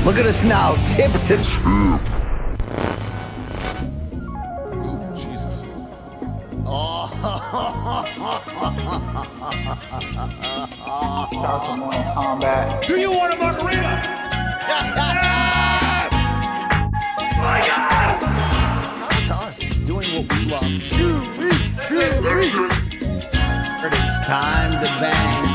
Look at us now, tip to tip. Jesus. Start the morning combat. Do you want a margarita? Yes! To us, doing what we love. It's time to bang.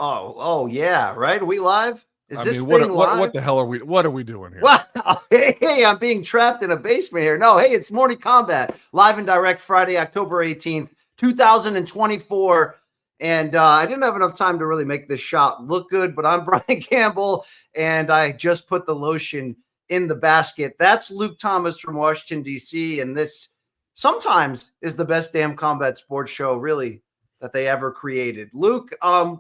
Oh yeah, right? Are we live? Is this thing live? What the hell are we? What are we doing here? Well, hey, I'm being trapped in a basement here. No, hey, it's Morning Combat, live and direct, Friday, October 18th, 2024. And I didn't have enough time to really make this shot look good, but I'm Brian Campbell, and I just put the lotion in the basket. That's Luke Thomas from Washington, D.C., and this sometimes is the best damn combat sports show, really, that they ever created. Luke,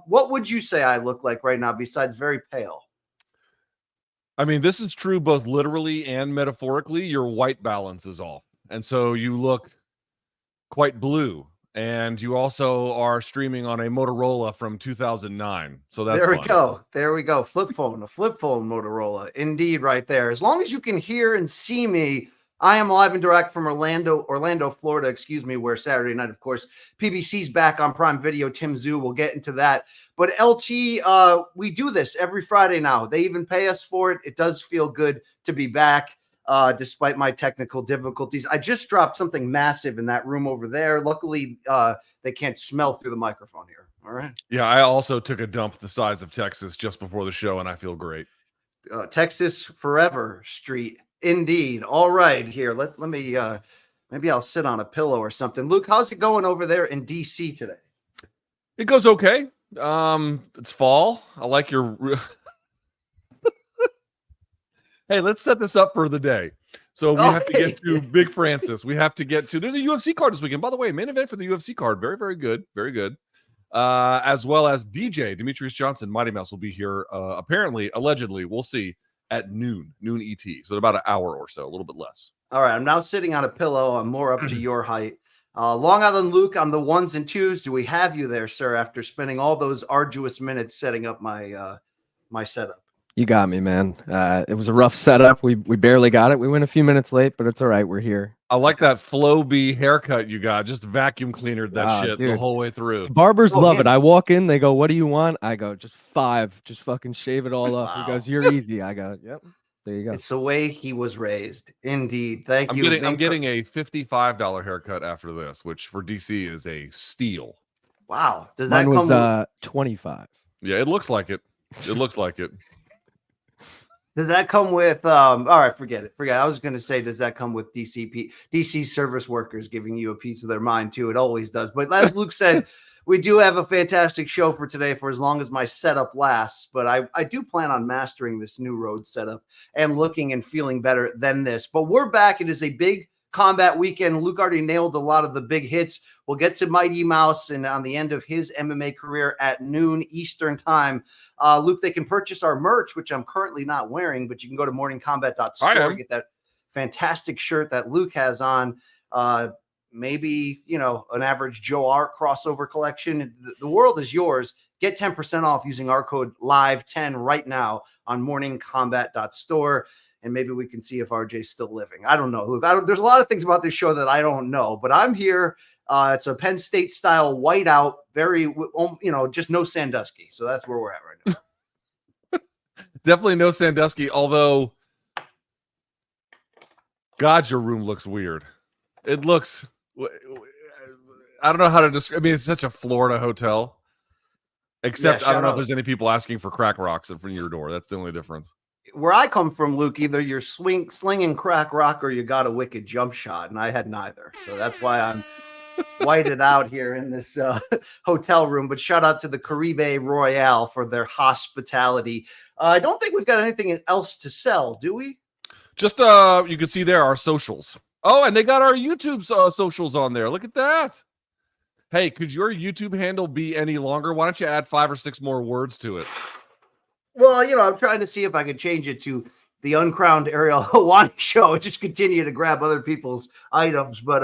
what would you say I look like right now besides very pale? I mean, this is true both literally and metaphorically. Your white balance is off, and so you look quite blue. And you also are streaming on a Motorola from 2009. So that's there we fun. go. There we go. A flip phone Motorola. Indeed, right there. As long as you can hear and see me, I am live and direct from Orlando, Florida, where Saturday night, of course, PBC's back on Prime Video. Tim Tzyu, we'll get into that. But LT, we do this every Friday now. They even pay us for it. It does feel good to be back, despite my technical difficulties. I just dropped something massive in that room over there. Luckily, they can't smell through the microphone here. All right. Yeah, I also took a dump the size of Texas just before the show, and I feel great. Texas Forever Street. Indeed. All right, here. Let me maybe I'll sit on a pillow or something. Luke, how's it going over there in DC today? It goes okay. It's fall. I like your Hey, let's set this up for the day. So we have to get to Big Francis. We have to get to there's a UFC card this weekend. By the way, main event for the UFC card. Very, very good. Very good. As well as DJ Demetrious Johnson, Mighty Mouse, will be here apparently, allegedly, we'll see, at noon ET. So about an hour or so, a little bit less. All right, I'm now sitting on a pillow. I'm more up to your height. Long Island Luke on the ones and twos. Do we have you there, sir, after spending all those arduous minutes setting up my my setup? You got me, man. It was a rough setup. We barely got it. We went a few minutes late, but it's all right. We're here. I like that Floby haircut you got. Just vacuum cleanered that shit the whole way through. Barbers love it. I walk in, they go, "What do you want?" I go, "Just 5. Just fucking shave it all up." He goes, "You're easy." I go, "Yep." There you go. It's the way he was raised. Indeed. Thank you. I'm getting a $55 haircut after this, which for DC is a steal. Wow. Does that Mine was 25. Yeah, it looks like it. It looks like it. Does that come with all right, forget it. I was going to say, does that come with DC service workers giving you a piece of their mind too? It always does. But as Luke said, we do have a fantastic show for today for as long as my setup lasts. But I do plan on mastering this new Rode setup and looking and feeling better than this. But we're back. It is a big combat weekend. Luke already nailed a lot of the big hits. We'll get to Mighty Mouse and on the end of his MMA career at noon Eastern time. Luke, they can purchase our merch, which I'm currently not wearing, but you can go to morningcombat.store, get that fantastic shirt that Luke has on. Maybe, an average Joe Art crossover collection. The world is yours. Get 10% off using our code LIVE10 right now on morningcombat.store. And maybe we can see if RJ's still living. I don't know, Luke. There's a lot of things about this show that I don't know, but I'm here. It's a Penn State style whiteout, very, just no Sandusky. So that's where we're at right now. Definitely no Sandusky, although, God, your room looks weird. It looks, I don't know how to describe. I mean, it's such a Florida hotel. Except I don't know if there's any people asking for crack rocks in front of your door. That's the only difference. Where I come from, Luke, either you're slinging crack rock or you got a wicked jump shot, and I had neither. So that's why I'm whited out here in this hotel room. But shout out to the Caribe Royale for their hospitality. I don't think we've got anything else to sell, do we? Just you can see there our socials. Oh, and they got our YouTube socials on there. Look at that. Hey, could your YouTube handle be any longer? Why don't you add 5 or 6 more words to it? Well, I'm trying to see if I could change it to the Uncrowned Ariel Hawani Show and just continue to grab other people's items. But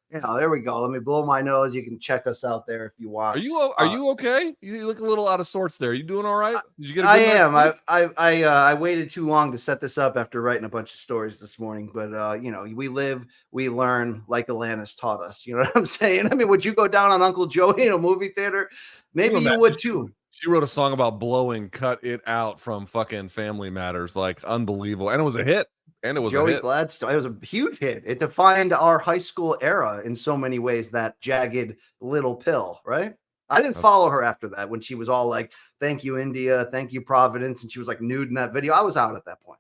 There we go. Let me blow my nose. You can check us out there if you want. Are you okay? You look a little out of sorts there. You doing all right? Did you get a I good am. night's sleep? I waited too long to set this up after writing a bunch of stories this morning. But we live, we learn, like Alanis taught us. You know what I'm saying? I mean, would you go down on Uncle Joey in a movie theater? Maybe you would too. She wrote a song about blowing "Cut It Out" from fucking Family Matters. Like, unbelievable. And it was a hit. Joey Gladstone. It was a huge hit. It defined our high school era in so many ways, that jagged little pill, right? I didn't follow her after that when she was all like, thank you, India. Thank you, Providence. And she was like nude in that video. I was out at that point.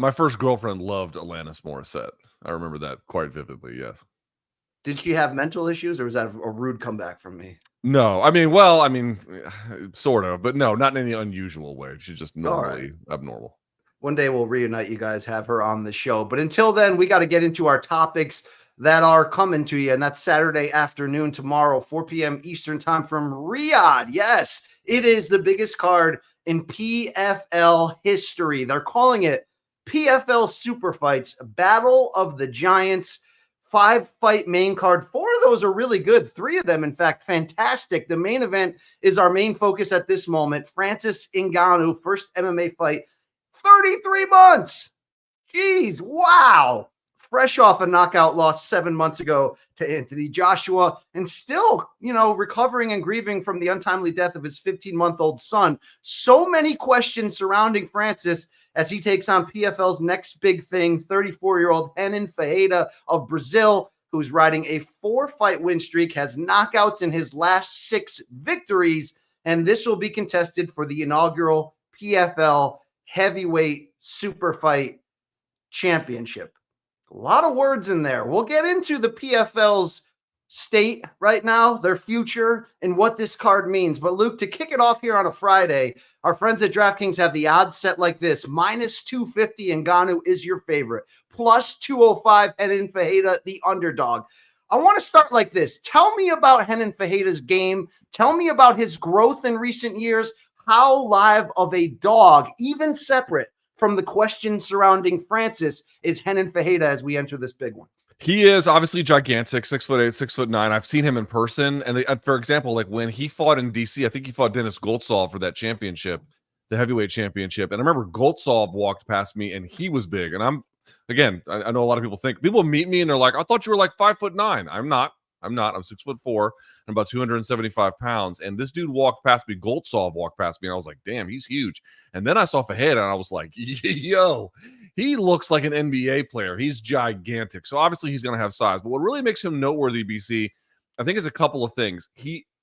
My first girlfriend loved Alanis Morissette. I remember that quite vividly, yes. Did she have mental issues, or was that a rude comeback from me? No, sort of, but no, not in any unusual way. She's just normally abnormal. One day we'll reunite you guys, have her on the show. But until then, we got to get into our topics that are coming to you. And that's Saturday afternoon, tomorrow, 4 p.m. Eastern time from Riyadh. Yes, it is the biggest card in PFL history. They're calling it PFL Super Fights, Battle of the Giants. 5-fight main card. 4 of those are really good. 3 of them, in fact, fantastic. The main event is our main focus at this moment. Francis Ngannou, first MMA fight. 33 months. Jeez. Wow. Fresh off a knockout loss 7 months ago to Anthony Joshua, and still, recovering and grieving from the untimely death of his 15-month-old son. So many questions surrounding Francis as he takes on PFL's next big thing, 34-year-old Renan Ferreira of Brazil, who's riding a 4-fight win streak, has knockouts in his last 6 victories, and this will be contested for the inaugural PFL Heavyweight Super Fight Championship. A lot of words in there. We'll get into the PFL's state right now, their future, and what this card means. But Luke, to kick it off here on a Friday, our friends at DraftKings have the odds set like this. -250 Ngannou is your favorite. +205 Renan Ferreira, the underdog. I want to start like this. Tell me about Renan Ferreira's game. Tell me about his growth in recent years. How live of a dog, even separate from the question surrounding Francis, is Renan Ferreira as we enter this big one? He is obviously gigantic, 6'8", 6'9". I've seen him in person. And for example, like when he fought in DC, I think he fought Dennis Goltsov for that championship, the heavyweight championship. And I remember Goltsov walked past me and he was big. And I know a lot of people meet me and they're like, I thought you were like 5'9". I'm not. I'm 6'4" and about 275 pounds. And this dude walked past me. Goltsov walked past me. And I was like, damn, he's huge. And then I saw Ferreira and I was like, yo, he looks like an NBA player. He's gigantic. So obviously he's going to have size. But what really makes him noteworthy, BC, I think is a couple of things.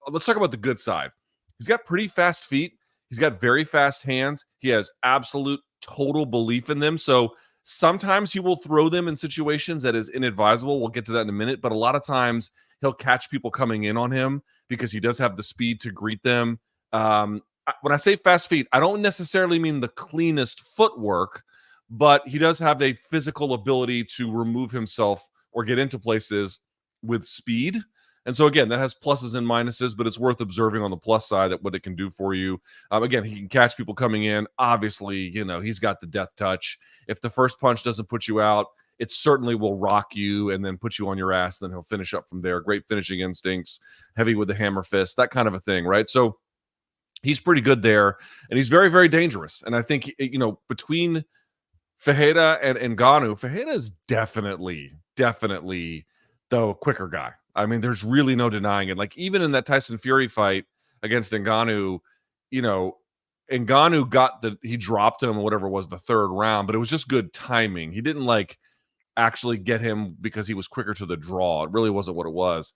Let's talk about the good side. He's got pretty fast feet. He's got very fast hands. He has absolute total belief in them. So sometimes he will throw them in situations that is inadvisable. We'll get to that in a minute. But a lot of times he'll catch people coming in on him because he does have the speed to greet them. When I say fast feet, I don't necessarily mean the cleanest footwork, but he does have a physical ability to remove himself or get into places with speed. And so, again, that has pluses and minuses, but it's worth observing on the plus side at what it can do for you. Again, he can catch people coming in. Obviously, he's got the death touch. If the first punch doesn't put you out, it certainly will rock you and then put you on your ass. Then he'll finish up from there. Great finishing instincts, heavy with the hammer fist, that kind of a thing, right? So he's pretty good there, and he's very, very dangerous. And I think, between Ferreira and Ngannou, Ferreira is definitely the quicker guy. I mean, there's really no denying it. Like, even in that Tyson Fury fight against Ngannou, Ngannou he dropped him or whatever it was, the 3rd round, but it was just good timing. He didn't actually get him because he was quicker to the draw. It really wasn't what it was.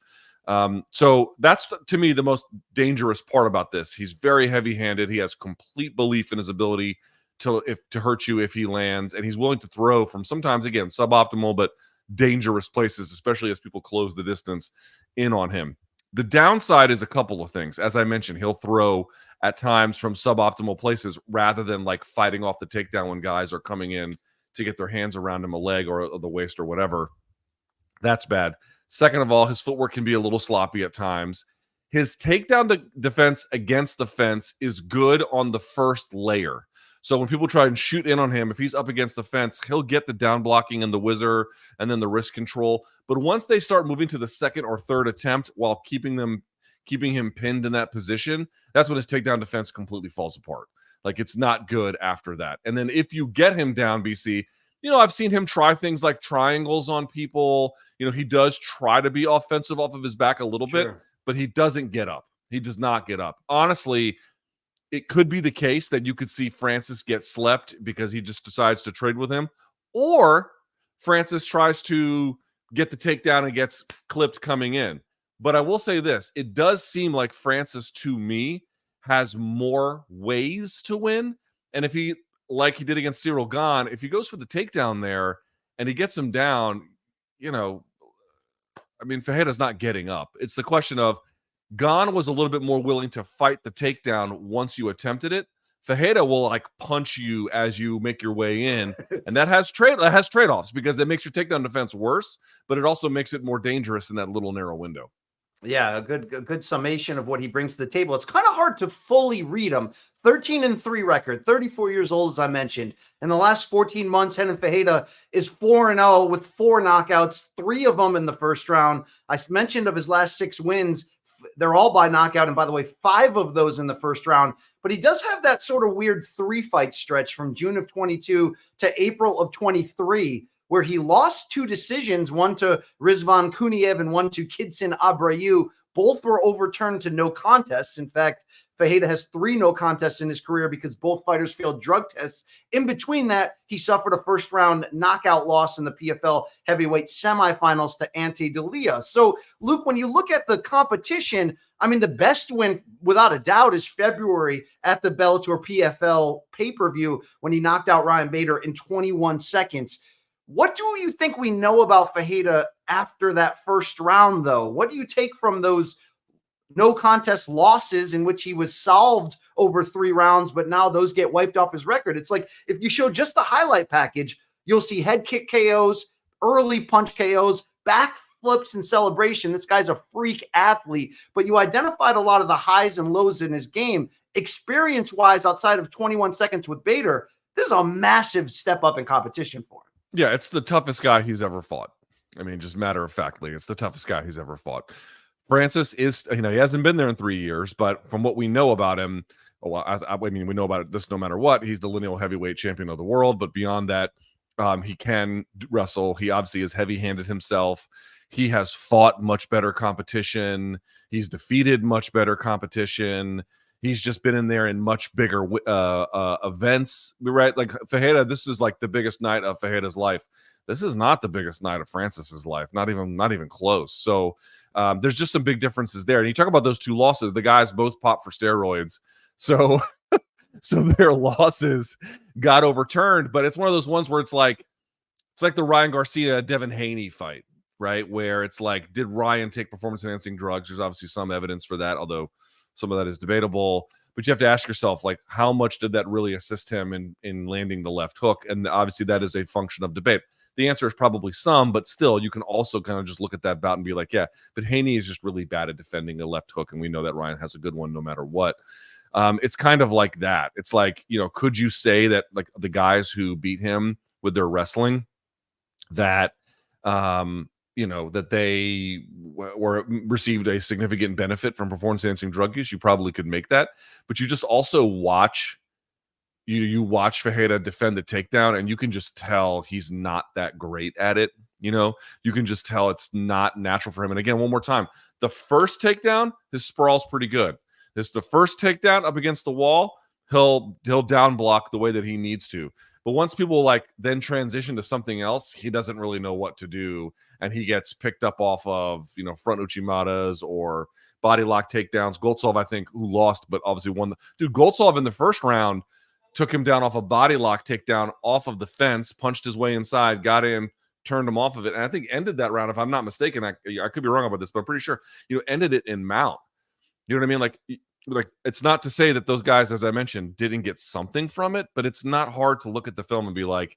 So that's, to me, the most dangerous part about this. He's very heavy-handed. He has complete belief in his ability to hurt you if he lands, and he's willing to throw from sometimes, again, suboptimal, but dangerous places, especially as people close the distance in on him. The downside is a couple of things. As I mentioned, he'll throw at times from suboptimal places rather than fighting off the takedown when guys are coming in to get their hands around him, a leg or the waist or whatever. That's bad. Second of all, his footwork can be a little sloppy at times. His takedown defense against the fence is good on the first layer. So when people try and shoot in on him, if he's up against the fence, he'll get the down blocking and the whizzer and then the wrist control. But once they start moving to the second or third attempt while keeping him pinned in that position, that's when his takedown defense completely falls apart. Like, it's not good after that. And then if you get him down, BC, I've seen him try things like triangles on people. He does try to be offensive off of his back a little bit, but he doesn't get up. He does not get up. Honestly, it could be the case that you could see Francis get slept because he just decides to trade with him, or Francis tries to get the takedown and gets clipped coming in. But I will say this, it does seem like Francis, to me, has more ways to win. And if he, like he did against Cyril Gane, if he goes for the takedown there and he gets him down, Ferreira's not getting up. It's the question of, Gane was a little bit more willing to fight the takedown once you attempted it. Ferreira will punch you as you make your way in, and that has trade-offs because it makes your takedown defense worse, but it also makes it more dangerous in that little narrow window. Yeah, a good summation of what he brings to the table. It's kind of hard to fully read him. 13-3 record, 34 years old, as I mentioned. In the last 14 months, Renan Ferreira is 4-0 with 4 knockouts, 3 of them in the first round. I mentioned of his last 6 wins, they're all by knockout. And by the way, 5 of those in the first round. But he does have that sort of weird 3-fight stretch from June of 22 to April of 23, where he lost 2 decisions, one to Rizvan Kuniev and one to Kidson Abreu. Both were overturned to no contests. In fact, Ferreira has 3 no contests in his career because both fighters failed drug tests. In between that, he suffered a first-round knockout loss in the PFL heavyweight semifinals to Ante Delia. So, Luke, when you look at the competition, the best win, without a doubt, is February at the Bellator PFL pay-per-view when he knocked out Ryan Bader in 21 seconds. What do you think we know about Ferreira after that first round, though? What do you take from those no contest losses in which he was solved over 3 rounds, but now those get wiped off his record? It's like if you show just the highlight package, you'll see head kick KOs, early punch KOs, back flips and celebration. This guy's a freak athlete, but you identified a lot of the highs and lows in his game. Experience-wise, outside of 21 seconds with Bader, there's a massive step up in competition for him. Yeah, it's the toughest guy he's ever fought. Just matter of factly, it's the toughest guy he's ever fought. Francis is, he hasn't been there in 3 years, but from what we know about him, we know about this no matter what. He's the lineal heavyweight champion of the world, but beyond that, he can wrestle. He obviously is heavy-handed himself. He has fought much better competition. He's defeated much better competition. He's just been in there in much bigger events, right? Like Ferreira, this is like the biggest night of Ferreira's life. This is not the biggest night of Francis's life, not even close. So there's just some big differences there. And you talk about those 2 losses, the guys both popped for steroids. So their losses got overturned, but it's one of those ones where it's like the Ryan Garcia Devin Haney fight, right? Where it's like, did Ryan take performance enhancing drugs? There's obviously some evidence for that, although some of that is debatable. But you have to ask yourself, how much did that really assist him in landing the left hook? And obviously that is a function of debate. The answer is probably some, but still, you can also kind of just look at that bout and be like, yeah, but Haney is just really bad at defending a left hook, and we know that Ryan has a good one no matter what. It's kind of like that. It's like, could you say that like the guys who beat him with their wrestling, that that they received a significant benefit from performance-enhancing drug use? You probably could make that, but you just also watch Ferreira defend the takedown, and you can just tell he's not that great at it. You can just tell it's not natural for him. And again, one more time, the first takedown, his sprawl's pretty good. This the first takedown up against the wall, he'll down block the way that he needs to. But once people then transition to something else, he doesn't really know what to do, and he gets picked up off of front Uchimatas or body lock takedowns. Goltsov, I think, who lost but obviously won. Goltsov in the first round took him down off a body lock takedown off of the fence, punched his way inside, got in, turned him off of it, and I think ended that round, if I'm not mistaken. I could be wrong about this, but I'm pretty sure ended it in mount. You know what I mean? Like it's not to say that those guys, as I mentioned, didn't get something from it, but it's not hard to look at the film and be like,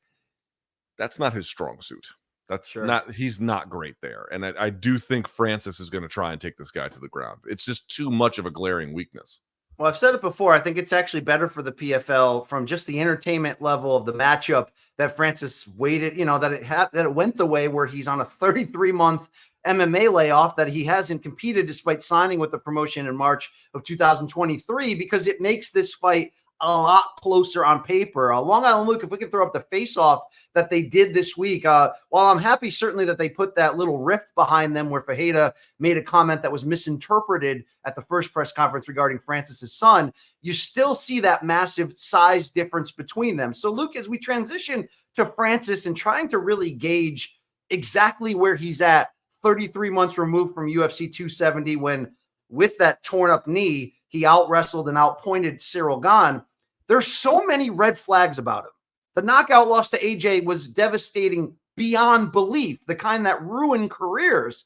that's not his strong suit. That's not, he's not great there. And I do think Francis is going to try and take this guy to the ground. It's just too much of a glaring weakness. Well, I've said it before. I think it's actually better for the PFL from just the entertainment level of the matchup that Francis waited, that it went the way where he's on a 33-month MMA layoff, that he hasn't competed despite signing with the promotion in March of 2023, because it makes this fight a lot closer on paper. Long Island Luke, if we could throw up the face-off that they did this week, while I'm happy certainly that they put that little riff behind them where Ferreira made a comment that was misinterpreted at the first press conference regarding Francis's son, you still see that massive size difference between them. So Luke, as we transition to Francis and trying to really gauge exactly where he's at 33 months removed from UFC 270, when with that torn up knee, he out-wrestled and outpointed Cyril Gane. There's so many red flags about him. The knockout loss to AJ was devastating beyond belief, the kind that ruined careers.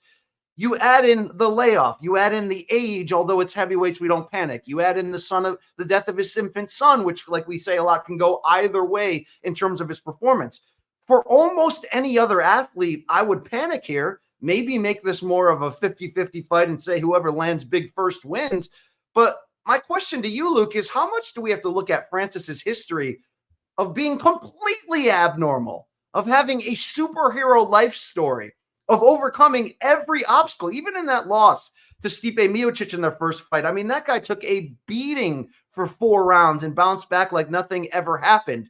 You add in the layoff, you add in the age, although it's heavyweights, we don't panic. You add in the death of his infant son, which, like we say a lot, can go either way in terms of his performance. For almost any other athlete, I would panic here, maybe make this more of a 50-50 fight and say whoever lands big first wins. But my question to you, Luke, is how much do we have to look at Francis's history of being completely abnormal, of having a superhero life story, of overcoming every obstacle, even in that loss to Stipe Miocic in their first fight? I mean, that guy took a beating for 4 rounds and bounced back like nothing ever happened.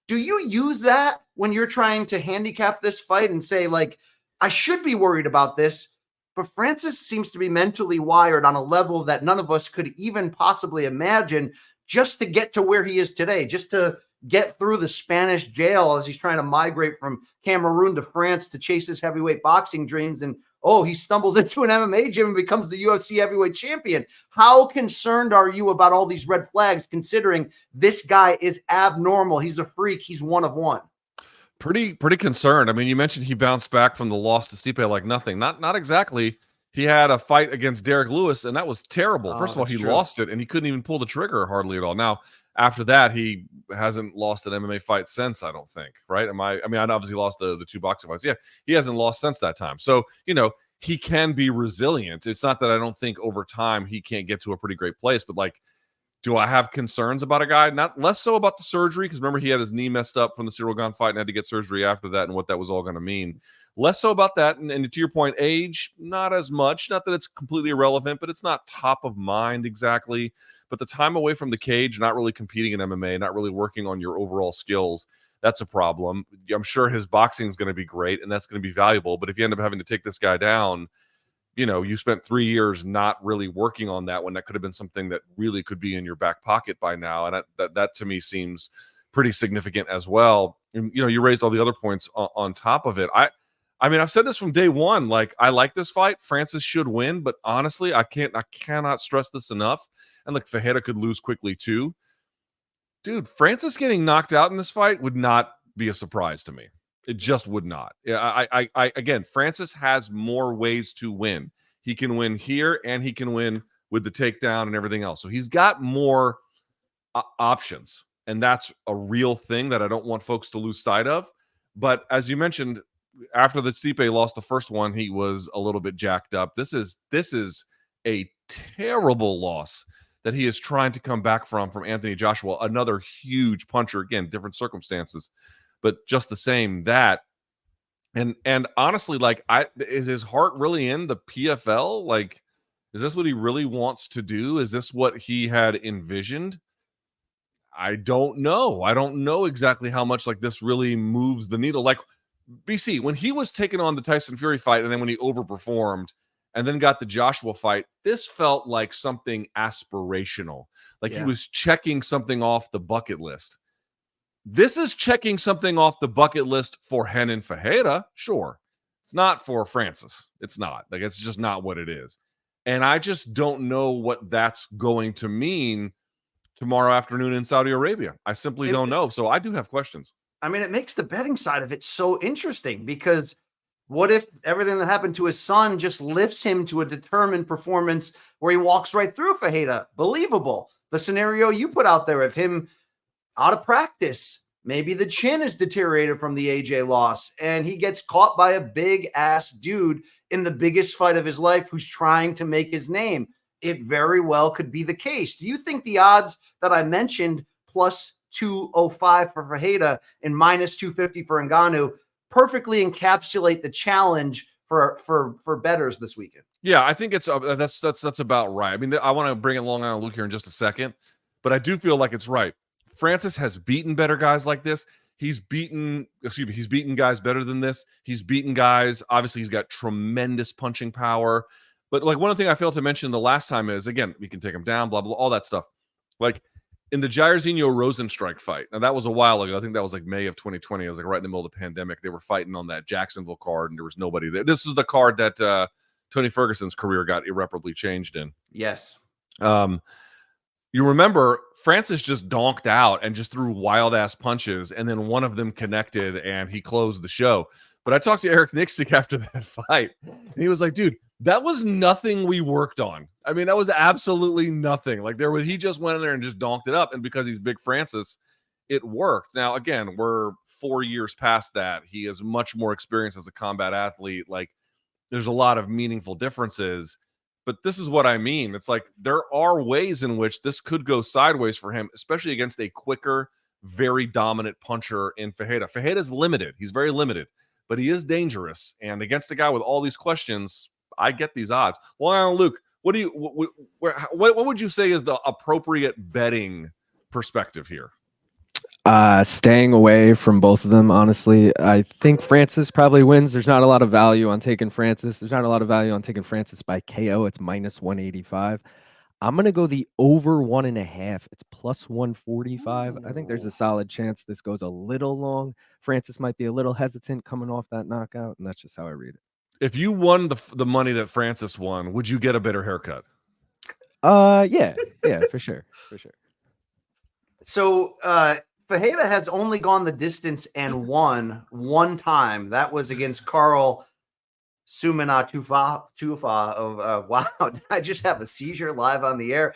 Do you use that when you're trying to handicap this fight and say, like, I should be worried about this? But Francis seems to be mentally wired on a level that none of us could even possibly imagine, just to get to where he is today, just to get through the Spanish jail as he's trying to migrate from Cameroon to France to chase his heavyweight boxing dreams. And, he stumbles into an MMA gym and becomes the UFC heavyweight champion. How concerned are you about all these red flags, considering this guy is abnormal? He's a freak. He's one of one. Pretty concerned. I mean, you mentioned he bounced back from the loss to Stipe like nothing. Not exactly. He had a fight against Derek Lewis, and that was terrible. First of all, he lost it, and he couldn't even pull the trigger hardly at all. Now, after that, he hasn't lost an MMA fight since, I don't think, right? I mean, I obviously lost the 2 boxing fights. Yeah, he hasn't lost since that time. So, he can be resilient. It's not that I don't think over time he can't get to a pretty great place, but like, do I have concerns about a guy? Not less so about the surgery, because remember, he had his knee messed up from the Cyril Gane fight and had to get surgery after that, and what that was all going to mean. Less so about that. And to your point, age, not as much. Not that it's completely irrelevant, but it's not top of mind exactly. But the time away from the cage, not really competing in MMA, not really working on your overall skills, that's a problem. I'm sure his boxing is going to be great, and that's going to be valuable. But if you end up having to take this guy down, you spent 3 years not really working on that, when that could have been something that really could be in your back pocket by now. And that to me seems pretty significant as well. And, you raised all the other points on top of it. I mean, I've said this from day one. Like, I like this fight. Francis should win, but honestly, I cannot stress this enough. And like, Ferreira could lose quickly too. Dude, Francis getting knocked out in this fight would not be a surprise to me. It just would not. Again, Francis has more ways to win. He can win here, and he can win with the takedown and everything else. So he's got more options, and that's a real thing that I don't want folks to lose sight of. But as you mentioned, after the Stipe lost the first one, he was a little bit jacked up. This is a terrible loss that he is trying to come back from Anthony Joshua, another huge puncher. Again, different circumstances, but just the same, that. And honestly, like, is his heart really in the PFL? Like, is this what he really wants to do? Is this what he had envisioned? I don't know. I don't know exactly how much like this really moves the needle. Like, BC, when he was taking on the Tyson Fury fight, and then when he overperformed and then got the Joshua fight, this felt like something aspirational. Like he was checking something off the bucket list. This is checking something off the bucket list for Renan Ferreira. Sure. It's not for Francis. It's not. Like, it's just not what it is. And I just don't know what that's going to mean tomorrow afternoon in Saudi Arabia. I simply don't know. So I do have questions. I mean, it makes the betting side of it so interesting, because what if everything that happened to his son just lifts him to a determined performance where he walks right through Ferreira? Believable. The scenario you put out there of him out of practice, maybe the chin is deteriorated from the AJ loss, and he gets caught by a big ass dude in the biggest fight of his life who's trying to make his name. it very well could be the case. Do you think the odds that I mentioned, plus 205 for Ferreira and minus 250 for Ngannou, perfectly encapsulate the challenge for bettors this weekend? Yeah, I think it's that's about right. I mean, I want to bring it along on Luke here in just a second, but I do feel like it's right. Francis has beaten better guys like this. He's beaten guys better than this. He's beaten guys. Obviously, he's got tremendous punching power. But like one thing I failed to mention the last time is, again, we can take him down, blah, blah, all that stuff. Like in the Jairzinho Rosenstrike fight, now that was a while ago. I think that was like May of 2020. It was like right in the middle of the pandemic. They were fighting on that Jacksonville card, and there was nobody there. This is the card that Tony Ferguson's career got irreparably changed in. Yes. You remember Francis just donked out and just threw wild ass punches, and then one of them connected and he closed the show. But I talked to Eric Nixick after that fight, and he was like, dude, that was nothing we worked on. I mean, that was absolutely nothing. Like he just went in there and just donked it up. And because he's big Francis, it worked. Now, again, we're 4 years past that. He has much more experience as a combat athlete. Like there's a lot of meaningful differences. But this is what I mean. It's like there are ways in which this could go sideways for him, especially against a quicker, very dominant puncher in Ferreira. Ferreira's limited. He's very limited, but he is dangerous. And against a guy with all these questions, I get these odds. Well, Luke, what would you say is the appropriate betting perspective here? Staying away from both of them, honestly. I think Francis probably wins. There's not a lot of value on taking Francis. There's not a lot of value on taking Francis by KO. It's minus 185. I'm going to go the over 1.5. It's plus 145. I think there's a solid chance this goes a little long. Francis might be a little hesitant coming off that knockout, and that's just how I read it. If you won the money that Francis won, would you get a better haircut? Yeah, for sure. So, Ferreira has only gone the distance and won one time. That was against Carl Sumina Tufa of wow, I just have a seizure live on the air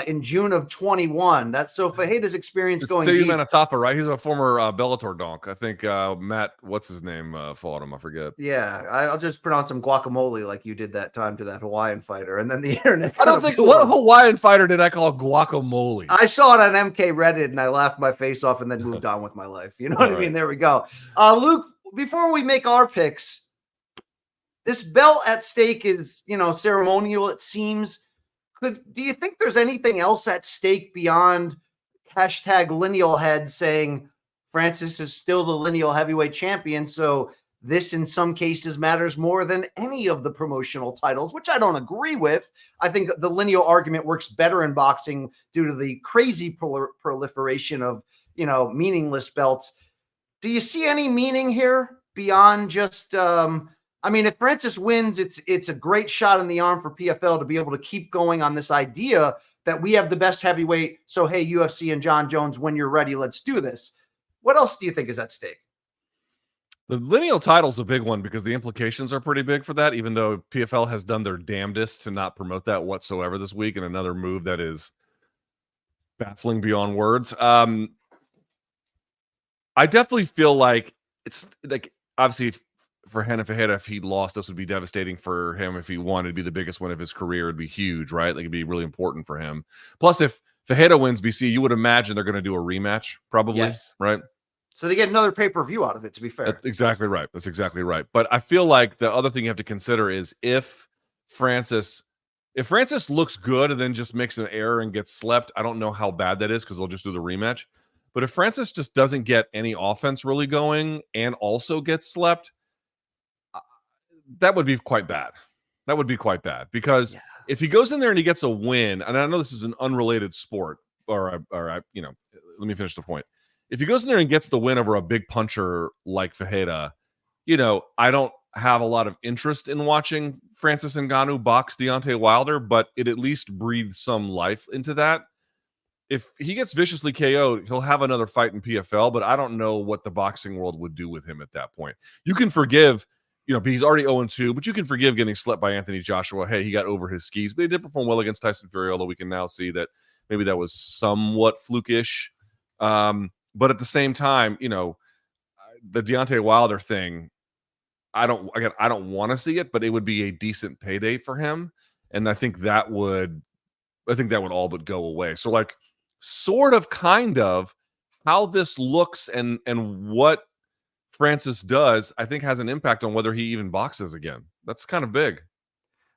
in June of 21. That's so Ferreira's experience going deep. Manatafa, right? He's a former Bellator donk. I think Matt, what's his name, fought him. I forget. Yeah, I'll just pronounce him guacamole like you did that time to that Hawaiian fighter. And then the internet. I don't think what Hawaiian fighter did I call guacamole? I saw it on MK Reddit and I laughed my face off and then moved on with my life. You know what I mean? There we go. Luke, before we make our picks, this belt at stake is, ceremonial, it seems. Do you think there's anything else at stake beyond hashtag lineal head saying Francis is still the lineal heavyweight champion? So this in some cases matters more than any of the promotional titles, which I don't agree with. I think the lineal argument works better in boxing due to the crazy proliferation of, meaningless belts. Do you see any meaning here beyond just, if Francis wins, it's a great shot in the arm for PFL to be able to keep going on this idea that we have the best heavyweight. So, hey, UFC and John Jones, when you're ready, let's do this. What else do you think is at stake? The lineal title's a big one because the implications are pretty big for that, even though PFL has done their damnedest to not promote that whatsoever this week, and another move that is baffling beyond words. I definitely feel like it's like, obviously, for Renan Ferreira, if he lost, this would be devastating for him. If he won, it'd be the biggest win of his career. It'd be huge, right? Like, it'd be really important for him. Plus, if Ferreira wins BC, you would imagine they're going to do a rematch, probably, yes. Right? So they get another pay-per-view out of it, to be fair. That's exactly right. That's exactly right. But I feel like the other thing you have to consider is if Francis looks good and then just makes an error and gets slept, I don't know how bad that is because they'll just do the rematch. But if Francis just doesn't get any offense really going and also gets slept, that would be quite bad. That would be quite bad because if he goes in there and he gets a win, and I know this is an unrelated sport, let me finish the point. If he goes in there and gets the win over a big puncher like Ferreira, I don't have a lot of interest in watching Francis Ngannou box Deontay Wilder, but it at least breathes some life into that. If he gets viciously KO'd, he'll have another fight in PFL, but I don't know what the boxing world would do with him at that point. You can forgive, he's already 0-2, but you can forgive getting slept by Anthony Joshua. Hey, he got over his skis, but he did perform well against Tyson Fury, although we can now see that maybe that was somewhat flukish. But at the same time, the Deontay Wilder thing, I don't want to see it, but it would be a decent payday for him. and I think that would all but go away. So like sort of kind of how this looks and what Francis does, I think has an impact on whether he even boxes again. That's kind of big.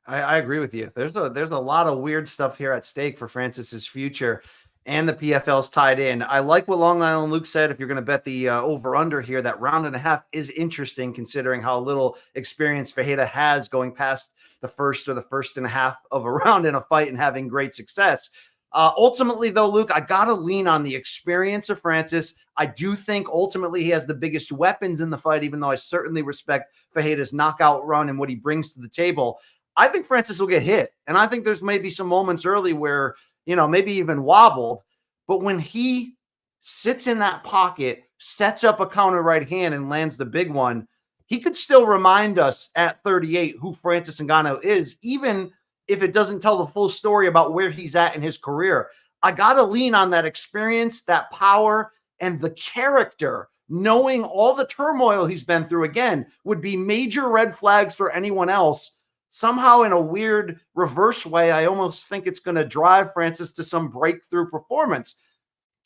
I agree with you. There's a lot of weird stuff here at stake for Francis's future, and the PFL's tied in. I like what Long Island Luke said. If you're going to bet the over-under here, that round and a half is interesting considering how little experience Ferreira has going past the first and a half of a round in a fight and having great success. Ultimately, though, Luke, I got to lean on the experience of Francis. I do think ultimately he has the biggest weapons in the fight, even though I certainly respect Ferreira's knockout run and what he brings to the table. I think Francis will get hit. And I think there's maybe some moments early where, maybe even wobbled. But when he sits in that pocket, sets up a counter right hand and lands the big one, he could still remind us at 38 who Francis Ngannou is, even if it doesn't tell the full story about where he's at in his career. I got to lean on that experience, that power, and the character. Knowing all the turmoil he's been through, again, would be major red flags for anyone else. Somehow, in a weird reverse way, I almost think it's going to drive Francis to some breakthrough performance.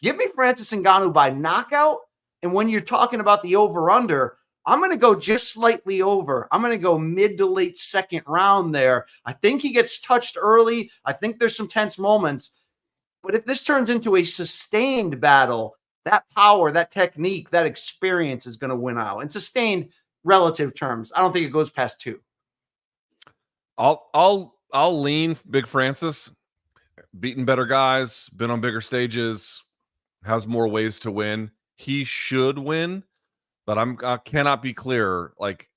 Give me Francis Ngannou by knockout. And when you're talking about the over-under, I'm going to go just slightly over. I'm going to go mid to late second round there. I think he gets touched early. I think there's some tense moments. But if this turns into a sustained battle, that power, that technique, that experience is going to win out. And sustained relative terms, I don't think it goes past 2. I'll lean Big Francis. Beaten better guys, been on bigger stages, has more ways to win. He should win. But I cannot be clear. Like,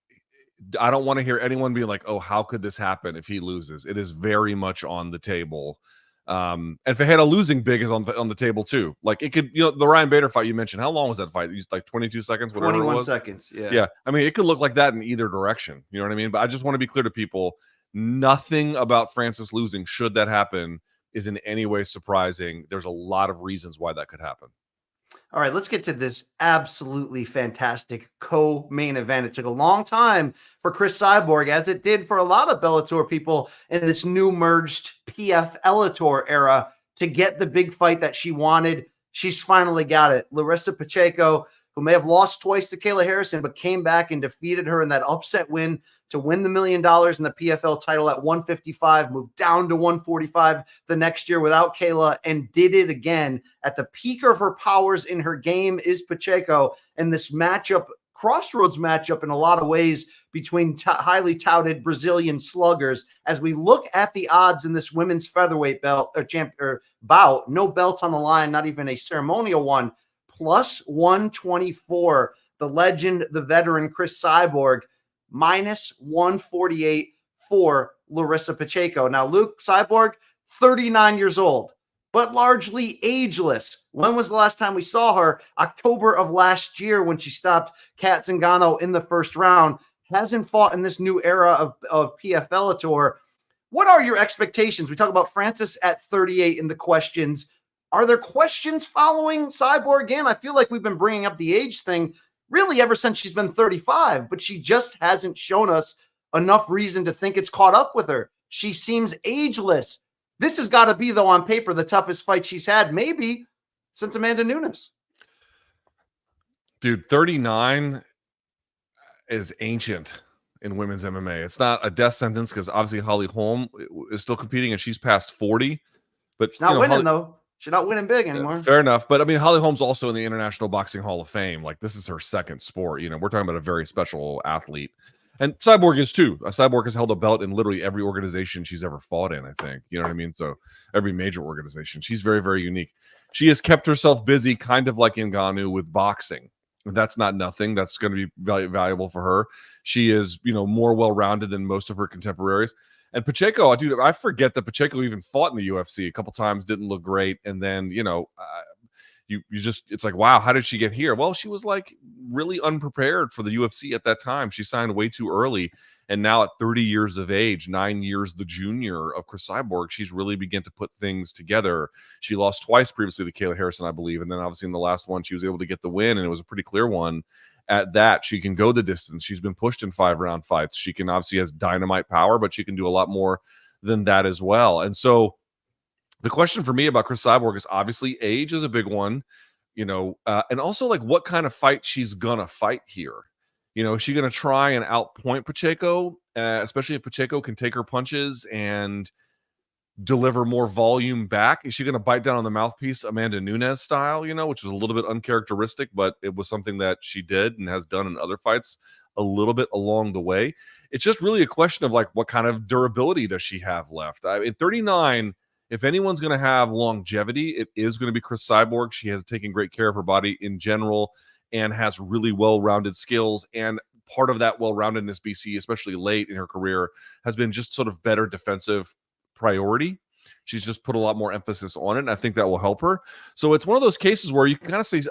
I don't want to hear anyone be like, "Oh, how could this happen if he loses?" It is very much on the table. And Ferreira losing big is on the table too. Like, it could, the Ryan Bader fight you mentioned. How long was that fight? It was like 22 seconds, whatever 21 it was. seconds. Yeah. Yeah. I mean, it could look like that in either direction. You know what I mean? But I just want to be clear to people: nothing about Francis losing, should that happen, is in any way surprising. There's a lot of reasons why that could happen. All right, let's get to this absolutely fantastic co-main event. It took a long time for Cris Cyborg, as it did for a lot of Bellator people in this new merged PFL era, to get the big fight that she wanted. She's finally got it. Larisa Pacheco, who may have lost twice to Kayla Harrison, but came back and defeated her in that upset win to win the $1 million in the PFL title at 155, moved down to 145 the next year without Kayla, and did it again. At the peak of her powers in her game is Pacheco, and this matchup, crossroads matchup in a lot of ways, between highly touted Brazilian sluggers. As we look at the odds in this women's featherweight bout, no belt on the line, not even a ceremonial one, plus 124. The legend, the veteran Cris Cyborg, minus 148 for Larisa Pacheco. Now, Luke, Cyborg, 39 years old, but largely ageless. When was the last time we saw her? October of last year, when she stopped Kat Zingano in the first round. Hasn't fought in this new era of PFL Tour. What are your expectations? We talk about Francis at 38 in the questions. Are there questions following Cyborg again? I feel like we've been bringing up the age thing really ever since she's been 35, but she just hasn't shown us enough reason to think it's caught up with her. She seems ageless. This has got to be, though, on paper, the toughest fight she's had, maybe since Amanda Nunes. Dude, 39 is ancient in women's MMA. It's not a death sentence because obviously Holly Holm is still competing and she's past 40. But she's not winning, though. She's not winning big anymore. Fair enough. But I mean, Holly Holm's also in the International Boxing Hall of Fame. Like, this is her second sport. We're talking about a very special athlete. And Cyborg is too. Cyborg has held a belt in literally every organization she's ever fought in, I think. You know what I mean? So every major organization. She's very, very unique. She has kept herself busy, kind of like Ngannou, with boxing. That's not nothing. That's going to be valuable for her. She is, more well-rounded than most of her contemporaries. And Pacheco, dude, I forget that Pacheco even fought in the UFC a couple times, didn't look great. And then, you just, it's like, wow, how did she get here? Well, she was like really unprepared for the UFC at that time. She signed way too early. And now at 30 years of age, 9 years the junior of Cris Cyborg, she's really begun to put things together. She lost twice previously to Kayla Harrison, I believe. And then obviously in the last one, she was able to get the win, and it was a pretty clear one. At that, she can go the distance. She's been pushed in 5-round fights. She can obviously has dynamite power, but she can do a lot more than that as well. And so the question for me about Cris Cyborg is obviously age is a big one, and also like what kind of fight she's gonna fight here. Is she gonna try and outpoint Pacheco, especially if Pacheco can take her punches and deliver more volume back? Is she going to bite down on the mouthpiece Amanda Nunes style, which was a little bit uncharacteristic, but it was something that she did and has done in other fights a little bit along the way. It's just really a question of like, what kind of durability does she have left? In 39, if anyone's going to have longevity, it is going to be Cris Cyborg. She has taken great care of her body in general and has really well-rounded skills. And part of that well-roundedness, BC, especially late in her career, has been just sort of better defensive priority. She's just put a lot more emphasis on it, and I think that will help her. So it's one of those cases where you can kind of say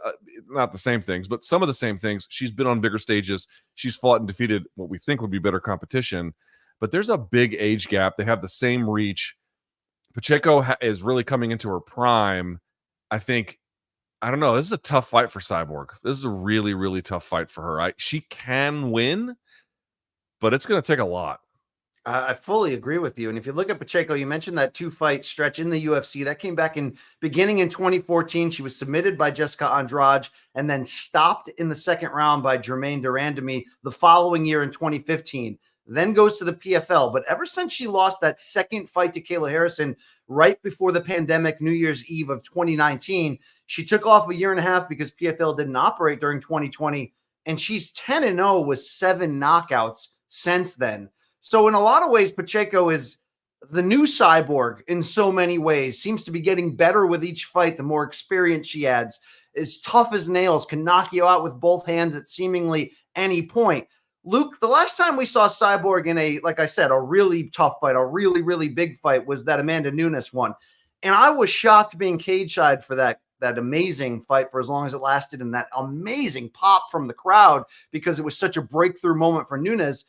not the same things, but some of the same things. She's been on bigger stages. She's fought and defeated what we think would be better competition, but there's a big age gap. They have the same reach. Pacheco is really coming into her prime. I don't know. This is a tough fight for Cyborg. This is a really, really tough fight for her. She can win, but it's going to take a lot. I fully agree with you. And if you look at Pacheco, you mentioned that 2-fight stretch in the UFC that came back beginning in 2014. She was submitted by Jessica Andrade and then stopped in the second round by Germaine de Randamie the following year in 2015. Then goes to the PFL. But ever since she lost that second fight to Kayla Harrison right before the pandemic, New Year's Eve of 2019, she took off a year and a half because PFL didn't operate during 2020. And she's 10-0 with 7 knockouts since then. So in a lot of ways, Pacheco is the new Cyborg in so many ways, seems to be getting better with each fight. The more experience she adds, is tough as nails, can knock you out with both hands at seemingly any point. Luke, the last time we saw Cyborg in like I said, a really tough fight, a really, really big fight was that Amanda Nunes one. And I was shocked being cage-side for that amazing fight for as long as it lasted and that amazing pop from the crowd because it was such a breakthrough moment for Nunes.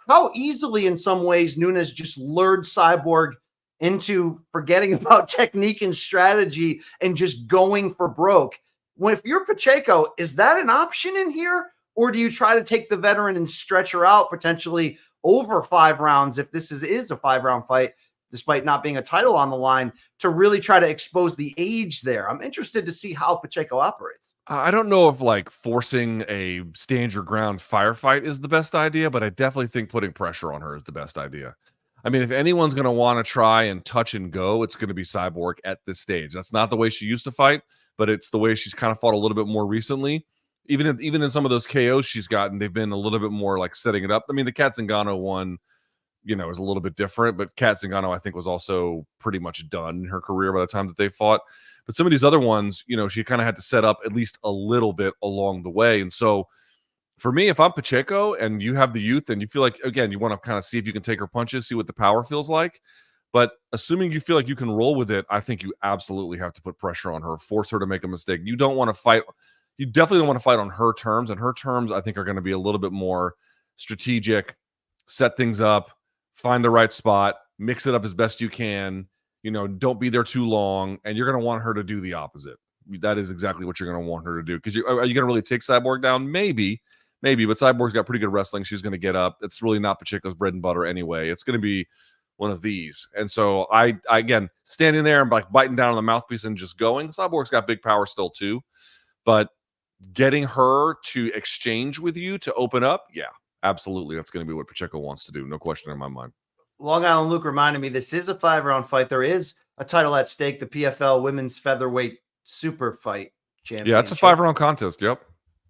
How easily, in some ways, Nunes just lured Cyborg into forgetting about technique and strategy and just going for broke. If you're Pacheco, is that an option in here? Or do you try to take the veteran and stretch her out potentially over 5 rounds if this is a 5-round fight, despite not being a title on the line, to really try to expose the age there? I'm interested to see how Pacheco operates. I don't know if like forcing a stand your ground firefight is the best idea, but I definitely think putting pressure on her is the best idea. I mean, if anyone's going to want to try and touch and go, it's going to be Cyborg at this stage. That's not the way she used to fight, but it's the way she's kind of fought a little bit more recently. Even in some of those KOs she's gotten, they've been a little bit more like setting it up. I mean, the Kat Zingano one, is a little bit different, but Kat Zingano, I think, was also pretty much done in her career by the time that they fought. But some of these other ones, she kind of had to set up at least a little bit along the way. And so for me, if I'm Pacheco and you have the youth and you feel like, again, you want to kind of see if you can take her punches, see what the power feels like. But assuming you feel like you can roll with it, I think you absolutely have to put pressure on her, force her to make a mistake. You don't want to fight. You definitely don't want to fight on her terms. And her terms, I think, are going to be a little bit more strategic, set things up, find the right spot, mix it up as best you can. Don't be there too long, and you're going to want her to do the opposite. That is exactly what you're going to want her to do. Because are you going to really take Cyborg down? Maybe, but Cyborg's got pretty good wrestling. She's going to get up. It's really not Pacheco's bread and butter anyway. It's going to be one of these. And so I again, standing there and like biting down on the mouthpiece and just going. Cyborg's got big power still too, but getting her to exchange with you to open up, yeah, absolutely. That's going to be what Pacheco wants to do. No question in my mind. Long Island Luke reminded me this is a 5-round fight. There is a title at stake, the PFL Women's Featherweight Super Fight Championship. Yeah, it's a 5-round contest. Yep.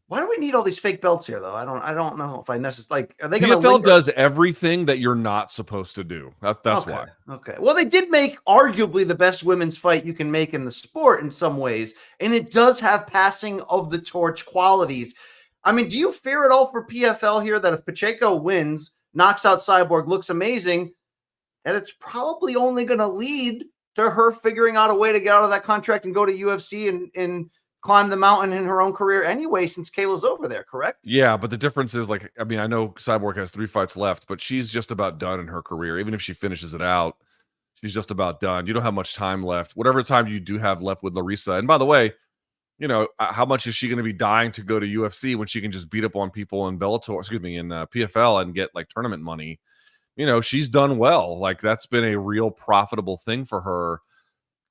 Why do we need all these fake belts here, though? I don't know if I necessarily are they going to. PFL does everything that you're not supposed to do. That's why. Okay. Well, they did make arguably the best women's fight you can make in the sport in some ways, and it does have passing of the torch qualities. I mean, do you fear at all for PFL here that if Pacheco wins, knocks out Cyborg, looks amazing, and it's probably only going to lead to her figuring out a way to get out of that contract and go to UFC and climb the mountain in her own career anyway, since Kayla's over there, correct? Yeah, but the difference is, like, I mean, I know Cyborg has 3 fights left, but she's just about done in her career. Even if she finishes it out, she's just about done. You don't have much time left. Whatever time you do have left with Larisa. And by the way, how much is she going to be dying to go to UFC when she can just beat up on people in Bellator, in PFL and get like tournament money? you know, she's done well. Like, that's been a real profitable thing for her.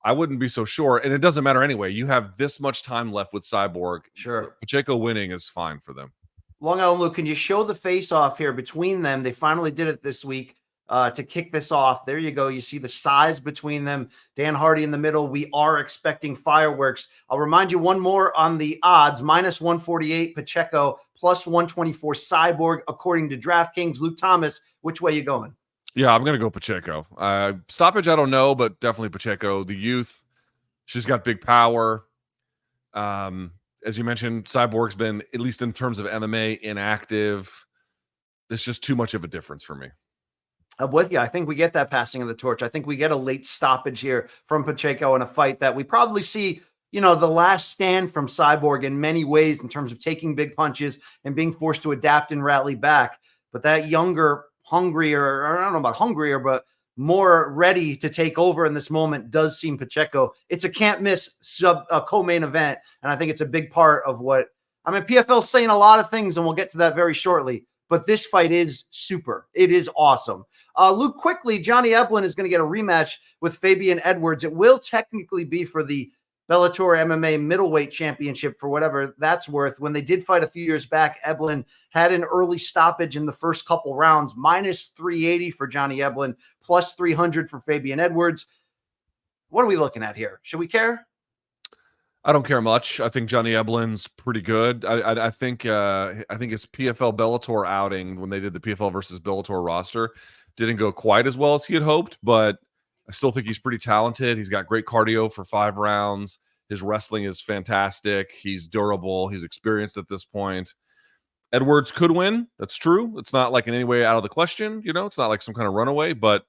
I wouldn't be so sure. And it doesn't matter anyway. You have this much time left with Cyborg. Sure. Pacheco winning is fine for them. Long Island Luke, can you show the face off here between them? They finally did it this week to kick this off. There you go. You see the size between them. Dan Hardy in the middle. We are expecting fireworks. I'll remind you one more on the odds. -148 Pacheco, +124 Cyborg, according to DraftKings. Luke Thomas, which way you going? Yeah, I'm going to go Pacheco. Stoppage, I don't know, but definitely Pacheco. The youth, she's got big power. As you mentioned, Cyborg's been, at least in terms of MMA, inactive. It's just too much of a difference for me. I'm with you. I think we get that passing of the torch. I think we get a late stoppage here from Pacheco in a fight that we probably see, you know, the last stand from Cyborg in many ways in terms of taking big punches and being forced to adapt and rally back. But that younger, hungrier, or I don't know about hungrier, but more ready to take over in this moment does seem Pacheco. It's a can't miss co-main event. And I think it's a big part of what, I mean, PFL's saying a lot of things and we'll get to that very shortly, but this fight is super. It is awesome. Luke, quickly, Johnny Eblen is going to get a rematch with Fabian Edwards. It will technically be for the Bellator MMA middleweight championship, for whatever that's worth. When they did fight a few years back, Eblen had an early stoppage in the first couple rounds, -380 for Johnny Eblen, +300 for Fabian Edwards. What are we looking at here? Should we care? I don't care much. I think Johnny Eblen's pretty good. I think his PFL Bellator outing when they did the PFL versus Bellator roster didn't go quite as well as he had hoped, but I still think he's pretty talented. He's got great cardio for 5 rounds. His wrestling is fantastic. He's durable. He's experienced at this point. Edwards could win. That's true. It's not like in any way out of the question. You know, it's not like some kind of runaway, but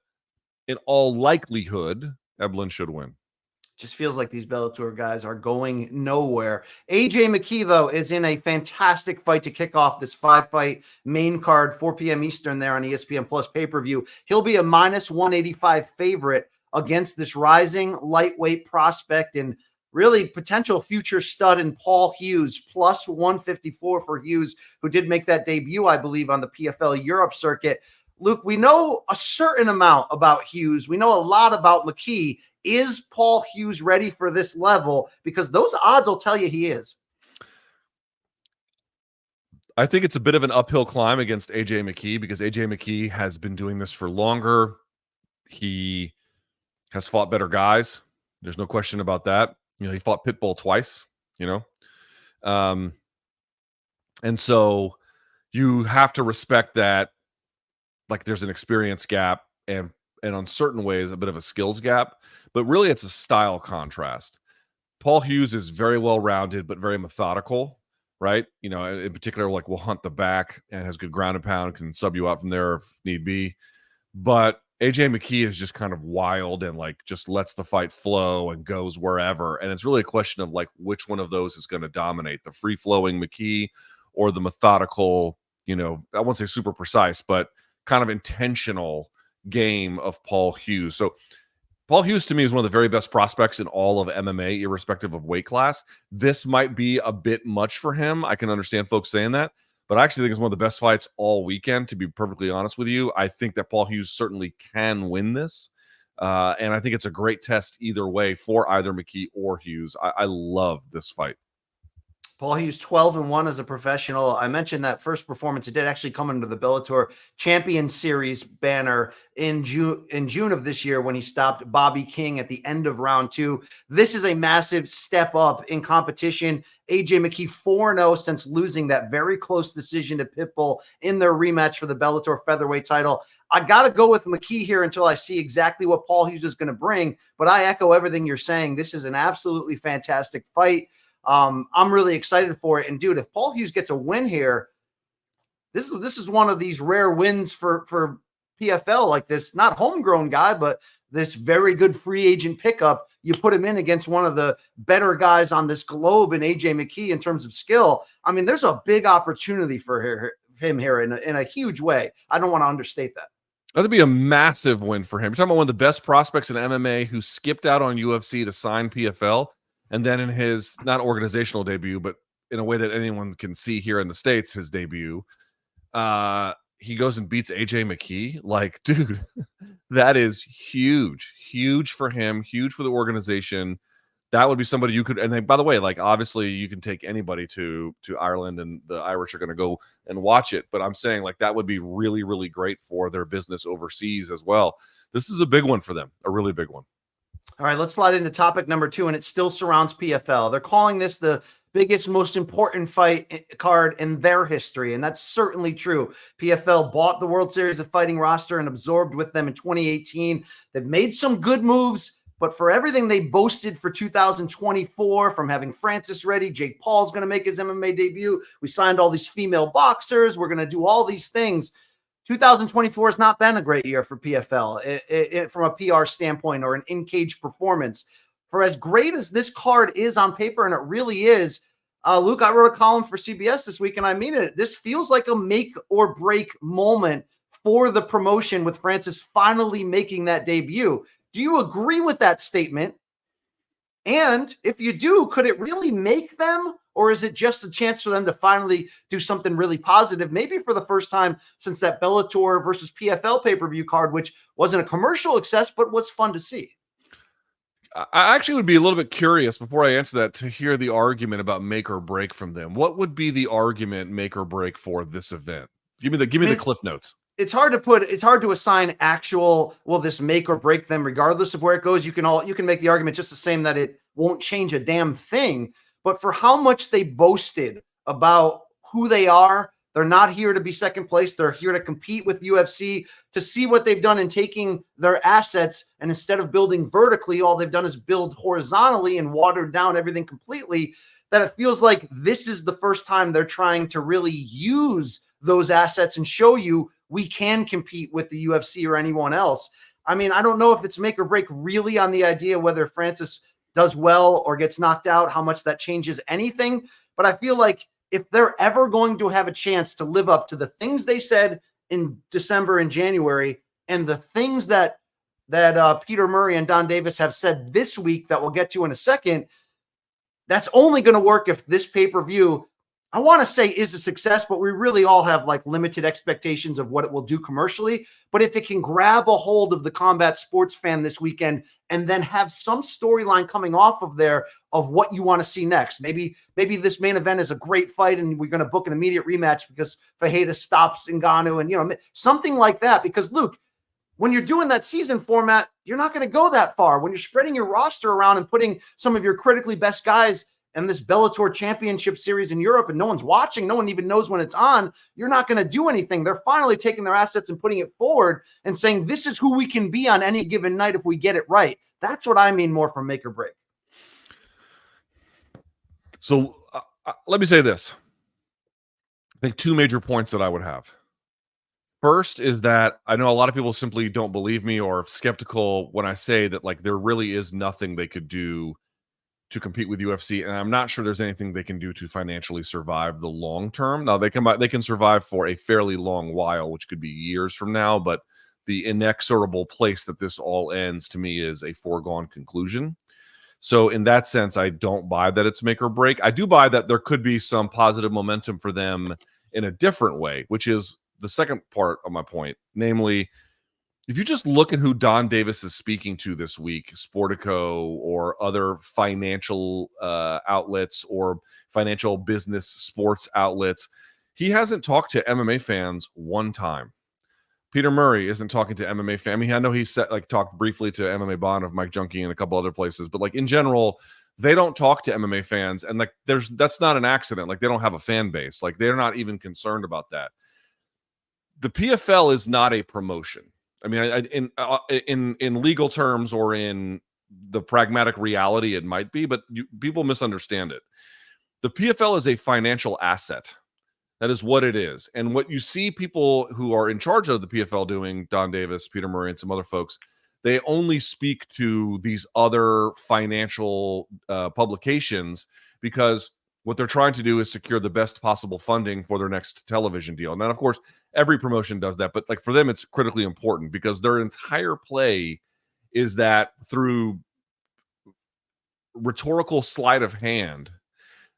in all likelihood, Eblen should win. Just feels like these Bellator guys are going nowhere. AJ McKee, though, is in a fantastic fight to kick off this 5-fight main card, 4 p.m. Eastern there on ESPN Plus pay-per-view. He'll be a -185 favorite against this rising lightweight prospect and really potential future stud in Paul Hughes, +154 for Hughes, who did make that debut, I believe, on the PFL Europe circuit. Luke, we know a certain amount about Hughes. We know a lot about McKee. Is Paul Hughes ready for this level? Because those odds will tell you he is. I think it's a bit of an uphill climb against AJ McKee because AJ McKee has been doing this for longer. He has fought better guys. There's no question about that. You know, he fought Pitbull twice, you know. And so you have to respect that, like, there's an experience gap and on certain ways a bit of a skills gap, but really it's a style contrast. Paul Hughes is very well-rounded, but very methodical, right? You know, in particular, like, will hunt the back and has good ground and pound, can sub you out from there if need be. But AJ McKee is just kind of wild and, like, just lets the fight flow and goes wherever. And it's really a question of, like, which one of those is going to dominate, the free-flowing McKee or the methodical, you know, I won't say super precise, but kind of intentional game of Paul Hughes. So Paul Hughes to me is one of the very best prospects in all of MMA, irrespective of weight class. This might be a bit much for him. I can understand folks saying that, but I actually think it's one of the best fights all weekend, to be perfectly honest with you. I think that Paul Hughes certainly can win this. And I think it's a great test either way for either McKee or Hughes. I love this fight. Paul Hughes 12-1 as a professional. I mentioned that first performance. It did actually come under the Bellator Champion Series banner in June of this year when he stopped Bobby King at the end of round 2. This is a massive step up in competition. AJ McKee 4-0 since losing that very close decision to Pitbull in their rematch for the Bellator featherweight title. I got to go with McKee here until I see exactly what Paul Hughes is going to bring, but I echo everything you're saying. This is an absolutely fantastic fight. I'm really excited for it. And dude, if Paul Hughes gets a win here, this is one of these rare wins for PFL, like this, not homegrown guy, but this very good free agent pickup. You put him in against one of the better guys on this globe in AJ McKee in terms of skill. I mean, there's a big opportunity for him here in a huge way. I don't want to understate that. That'd be a massive win for him. You're talking about one of the best prospects in MMA who skipped out on UFC to sign PFL. And then in his, not organizational debut, but in a way that anyone can see here in the States, his debut, he goes and beats AJ McKee. Like, dude, that is huge for him, huge for the organization. That would be somebody you could, and then, by the way, like, obviously you can take anybody to Ireland, and the Irish are going to go and watch it. But I'm saying, like, that would be really great for their business overseas as well. This is a big one for them, a really big one. All right, let's slide into topic number 2, and it still surrounds PFL. They're calling this the biggest, most important fight card in their history, and that's certainly true. PFL bought the World Series of Fighting roster and absorbed with them in 2018. They've made some good moves, but for everything they boasted for 2024, from having Francis ready, Jake Paul's going to make his MMA debut, we signed all these female boxers, we're going to do all these things. 2024 has not been a great year for PFL from a PR standpoint or an in-cage performance. For as great as this card is on paper, and it really is, Luke, I wrote a column for CBS this week, and I mean it. This feels like a make or break moment for the promotion, with Francis finally making that debut. Do you agree with that statement? And if you do, could it really make them, or is it just a chance for them to finally do something really positive, maybe for the first time since that Bellator versus PFL pay-per-view card, which wasn't a commercial success, but was fun to see? I actually would be a little bit curious, before I answer that, to hear the argument about make or break from them. What would be the argument make or break for this event? Give me the cliff notes. It's hard to assign actual, will this make or break them regardless of where it goes. You can make the argument just the same that it won't change a damn thing. But for how much they boasted about who they are, they're not here to be second place. They're here to compete with UFC, to see what they've done in taking their assets, and instead of building vertically, all they've done is build horizontally and watered down everything completely. That it feels like this is the first time they're trying to really use those assets and show you we can compete with the UFC or anyone else. I mean, I don't know if it's make or break really on the idea whether Francis does well or gets knocked out, how much that changes anything. But I feel like if they're ever going to have a chance to live up to the things they said in December and January, and the things that Peter Murray and Don Davis have said this week that we'll get to in a second, that's only going to work if this pay-per-view, I want to say, is a success, but we really all have like limited expectations of what it will do commercially. But if it can grab a hold of the combat sports fan this weekend and then have some storyline coming off of there of what you want to see next, maybe this main event is a great fight and we're going to book an immediate rematch because Ferreira stops Ngannou, and something like that. Because Luke, when you're doing that season format, you're not going to go that far. When you're spreading your roster around and putting some of your critically best guys and this Bellator Championship Series in Europe, and no one's watching, no one even knows when it's on, you're not going to do anything. They're finally taking their assets and putting it forward and saying, this is who we can be on any given night if we get it right. That's what I mean more from make or break. So let me say this. I think two major points that I would have. First is that I know a lot of people simply don't believe me or are skeptical when I say that, like, there really is nothing they could do to compete with UFC, and I'm not sure there's anything they can do to financially survive the long term. Now they can survive for a fairly long while, which could be years from now, but the inexorable place that this all ends, to me, is a foregone conclusion. So in that sense, I don't buy that it's make or break. I do buy that there could be some positive momentum for them in a different way, which is the second part of my point, namely, if you just look at who Don Davis is speaking to this week, Sportico or other financial outlets or financial business sports outlets, he hasn't talked to MMA fans one time. Peter Murray isn't talking to MMA fans. I mean, I know he talked briefly to MMA Bond of Mike Junkie and a couple other places, but like in general, they don't talk to MMA fans, and like that's not an accident. Like they don't have a fan base. Like they're not even concerned about that. The PFL is not a promotion. I mean, in legal terms or in the pragmatic reality, it might be, but people misunderstand it. The PFL is a financial asset. That is what it is. And what you see people who are in charge of the PFL doing, Don Davis, Peter Murray, and some other folks, they only speak to these other financial publications because what they're trying to do is secure the best possible funding for their next television deal. And then, of course, every promotion does that. But like for them, it's critically important because their entire play is that through rhetorical sleight of hand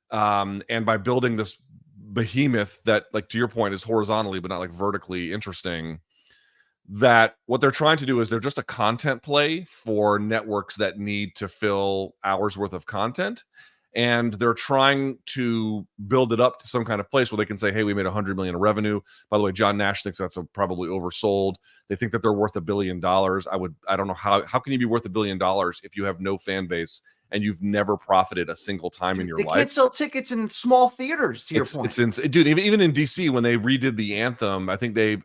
and by building this behemoth that, like to your point, is horizontally but not like vertically interesting, that what they're trying to do is they're just a content play for networks that need to fill hours worth of content. And they're trying to build it up to some kind of place where they can say, hey, we made 100 million in revenue. By the way, John Nash thinks that's probably oversold. They think that they're worth $1 billion. I don't know how can you be worth $1 billion if you have no fan base and you've never profited a single time in your life? They can't sell tickets in small theaters, to your point. It's dude, even in DC, when they redid the anthem, I think they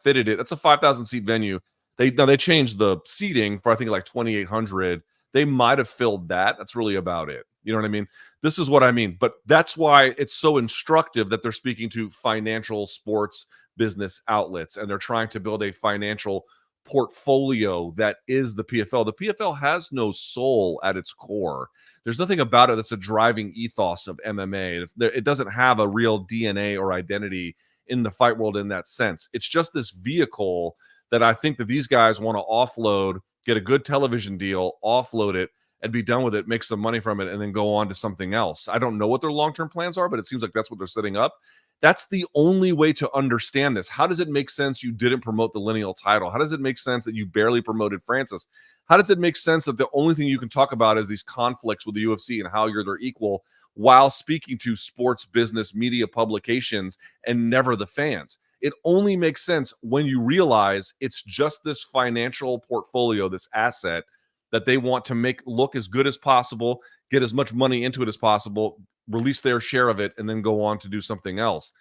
fitted it. That's a 5,000 seat venue. They changed the seating for, I think, like 2,800. They might have filled that. That's really about it. You know what I mean? This is what I mean. But that's why it's so instructive that they're speaking to financial sports business outlets, and they're trying to build a financial portfolio that is the PFL. The PFL has no soul at its core. There's nothing about it that's a driving ethos of MMA. It doesn't have a real DNA or identity in the fight world in that sense. It's just this vehicle that I think that these guys want to offload, get a good television deal, offload it, and be done with it, make some money from it, and then go on to something else. I don't know what their long-term plans are, but it seems like that's what they're setting up. That's the only way to understand this. How does it make sense you didn't promote the lineal title? How does it make sense that you barely promoted Francis? How does it make sense that the only thing you can talk about is these conflicts with the UFC and how you're their equal while speaking to sports business media publications and never the fans? It only makes sense when you realize it's just this financial portfolio, this asset that they want to make look as good as possible, get as much money into it as possible, release their share of it, and then go on to do something else.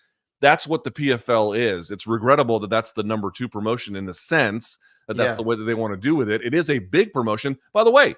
That's what the PFL is. It's regrettable that that's the number 2 promotion in the sense that that's the way that they want to do with it. It is a big promotion. By the way,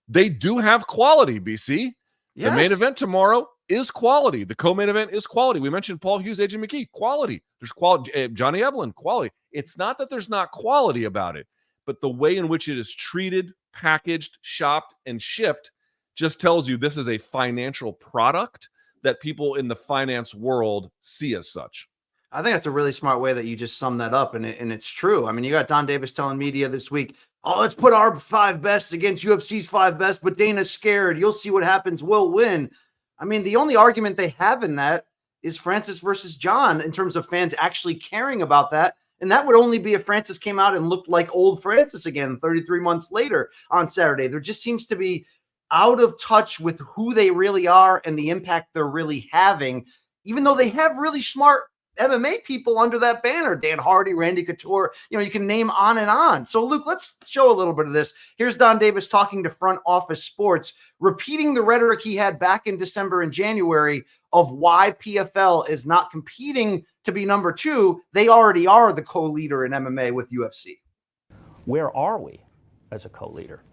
they do have quality, BC. Yes. The main event tomorrow is quality. The co-main event is quality. We mentioned Paul Hughes, AJ McKee, quality. There's quality. Johnny Eblen, quality. It's not that there's not quality about it, but the way in which it is treated, packaged, shopped, and shipped just tells you this is a financial product that people in the finance world see as such. I think that's a really smart way that you just sum that up, and it's true. I mean, you got Don Davis telling media this week, oh, let's put our 5 best against UFC's 5 best, but Dana's scared. You'll see what happens. We'll win. I mean, the only argument they have in that is Francis versus John in terms of fans actually caring about that. And that would only be if Francis came out and looked like old Francis again 33 months later on Saturday. There just seems to be out of touch with who they really are and the impact they're really having, even though they have really smart MMA people under that banner, Dan Hardy, Randy Couture, you can name on and on. So Luke, let's show a little bit of this. Here's Don Davis talking to Front Office Sports, repeating the rhetoric he had back in December and January of why PFL is not competing to be number 2. They already are the co-leader in MMA with UFC. Where are we as a co-leader?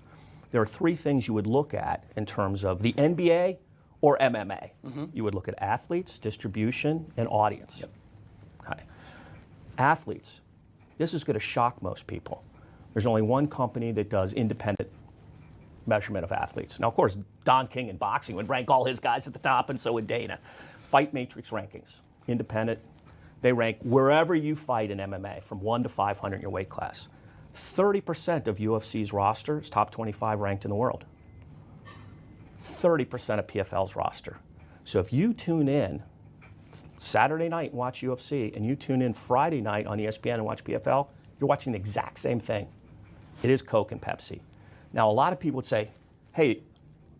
There are 3 things you would look at in terms of the NBA or MMA. You would look at athletes, distribution, and audience. Yep. Okay. Athletes. This is going to shock most people. There's only one company that does independent measurement of athletes. Now, of course, Don King in boxing would rank all his guys at the top, and so would Dana. Fight Matrix rankings, independent. They rank wherever you fight in MMA from 1 to 500 in your weight class. 30% of UFC's roster is top 25 ranked in the world. 30% of PFL's roster. So if you tune in Saturday night and watch UFC, and you tune in Friday night on ESPN and watch PFL, you're watching the exact same thing. It is Coke and Pepsi. Now, a lot of people would say, hey,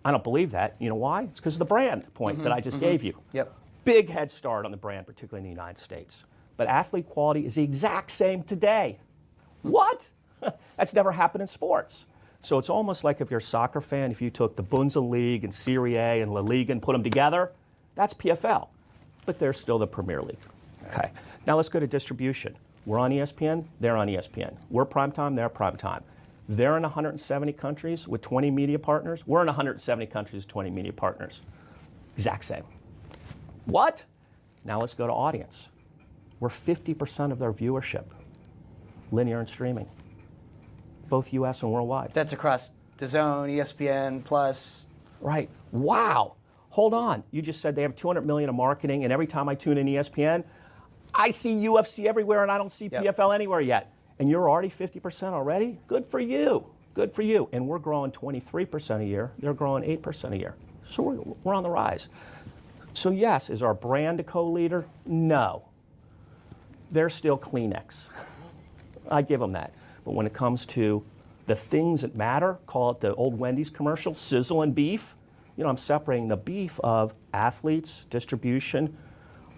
I don't believe that. You know why? It's because of the brand point that I just gave you. Yep. Big head start on the brand, particularly in the United States. But athlete quality is the exact same today. What? That's never happened in sports. So it's almost like if you're a soccer fan, if you took the Bundesliga and Serie A and La Liga and put them together, that's PFL. But they're still the Premier League. Okay. Now let's go to distribution. We're on ESPN, they're on ESPN. We're primetime, they're primetime. They're in 170 countries with 20 media partners. We're in 170 countries with 20 media partners. Exact same. What? Now let's go to audience. We're 50% of their viewership, linear and streaming, both US and worldwide. That's across DAZN, ESPN, Plus. Right. Wow. Hold on. You just said they have $200 million in marketing, and every time I tune in ESPN, I see UFC everywhere, and I don't see PFL anywhere yet. And you're already 50% already? Good for you. Good for you. And we're growing 23% a year. They're growing 8% a year. So we're on the rise. So yes, is our brand a co-leader? No. They're still Kleenex. I give them that. But when it comes to the things that matter, call it the old Wendy's commercial, sizzle and beef, you know, I'm separating the beef of athletes, distribution.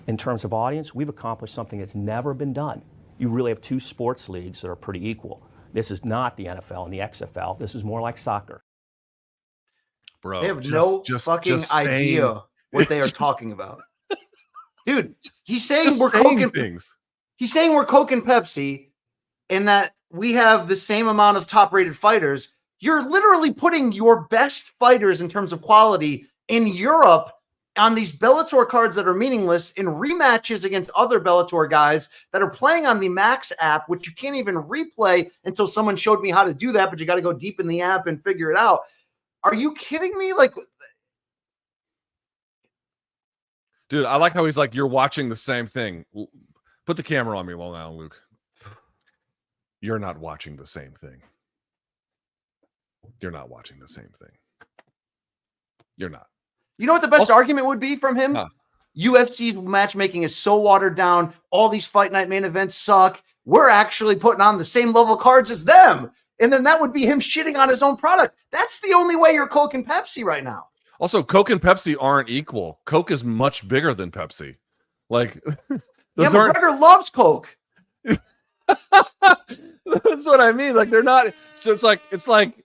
In terms of audience, we've accomplished something that's never been done. You really have two sports leagues that are pretty equal. This is not the NFL and the XFL. This is more like soccer. Bro, They have no fucking idea what they are talking about. Dude, he's saying we're Coke and things. He's saying we're Coke and Pepsi and that we have the same amount of top-rated fighters. You're literally putting your best fighters in terms of quality in Europe on these Bellator cards that are meaningless in rematches against other Bellator guys that are playing on the Max app, which you can't even replay until someone showed me how to do that, but you got to go deep in the app and figure it out. Are you kidding me? Like, dude, I like how he's like, you're watching the same thing. Put the camera on me, Long Island Luke. You're not watching the same thing. You're not watching the same thing. You're not. You know what the best argument would be from him? UFC's matchmaking is so watered down. All these fight night main events suck. We're actually putting on the same level cards as them. And then that would be him shitting on his own product. That's the only way you're Coke and Pepsi right now. Also, Coke and Pepsi aren't equal. Coke is much bigger than Pepsi. Like, those aren't... McGregor loves Coke. That's what I mean. Like, they're not. So it's like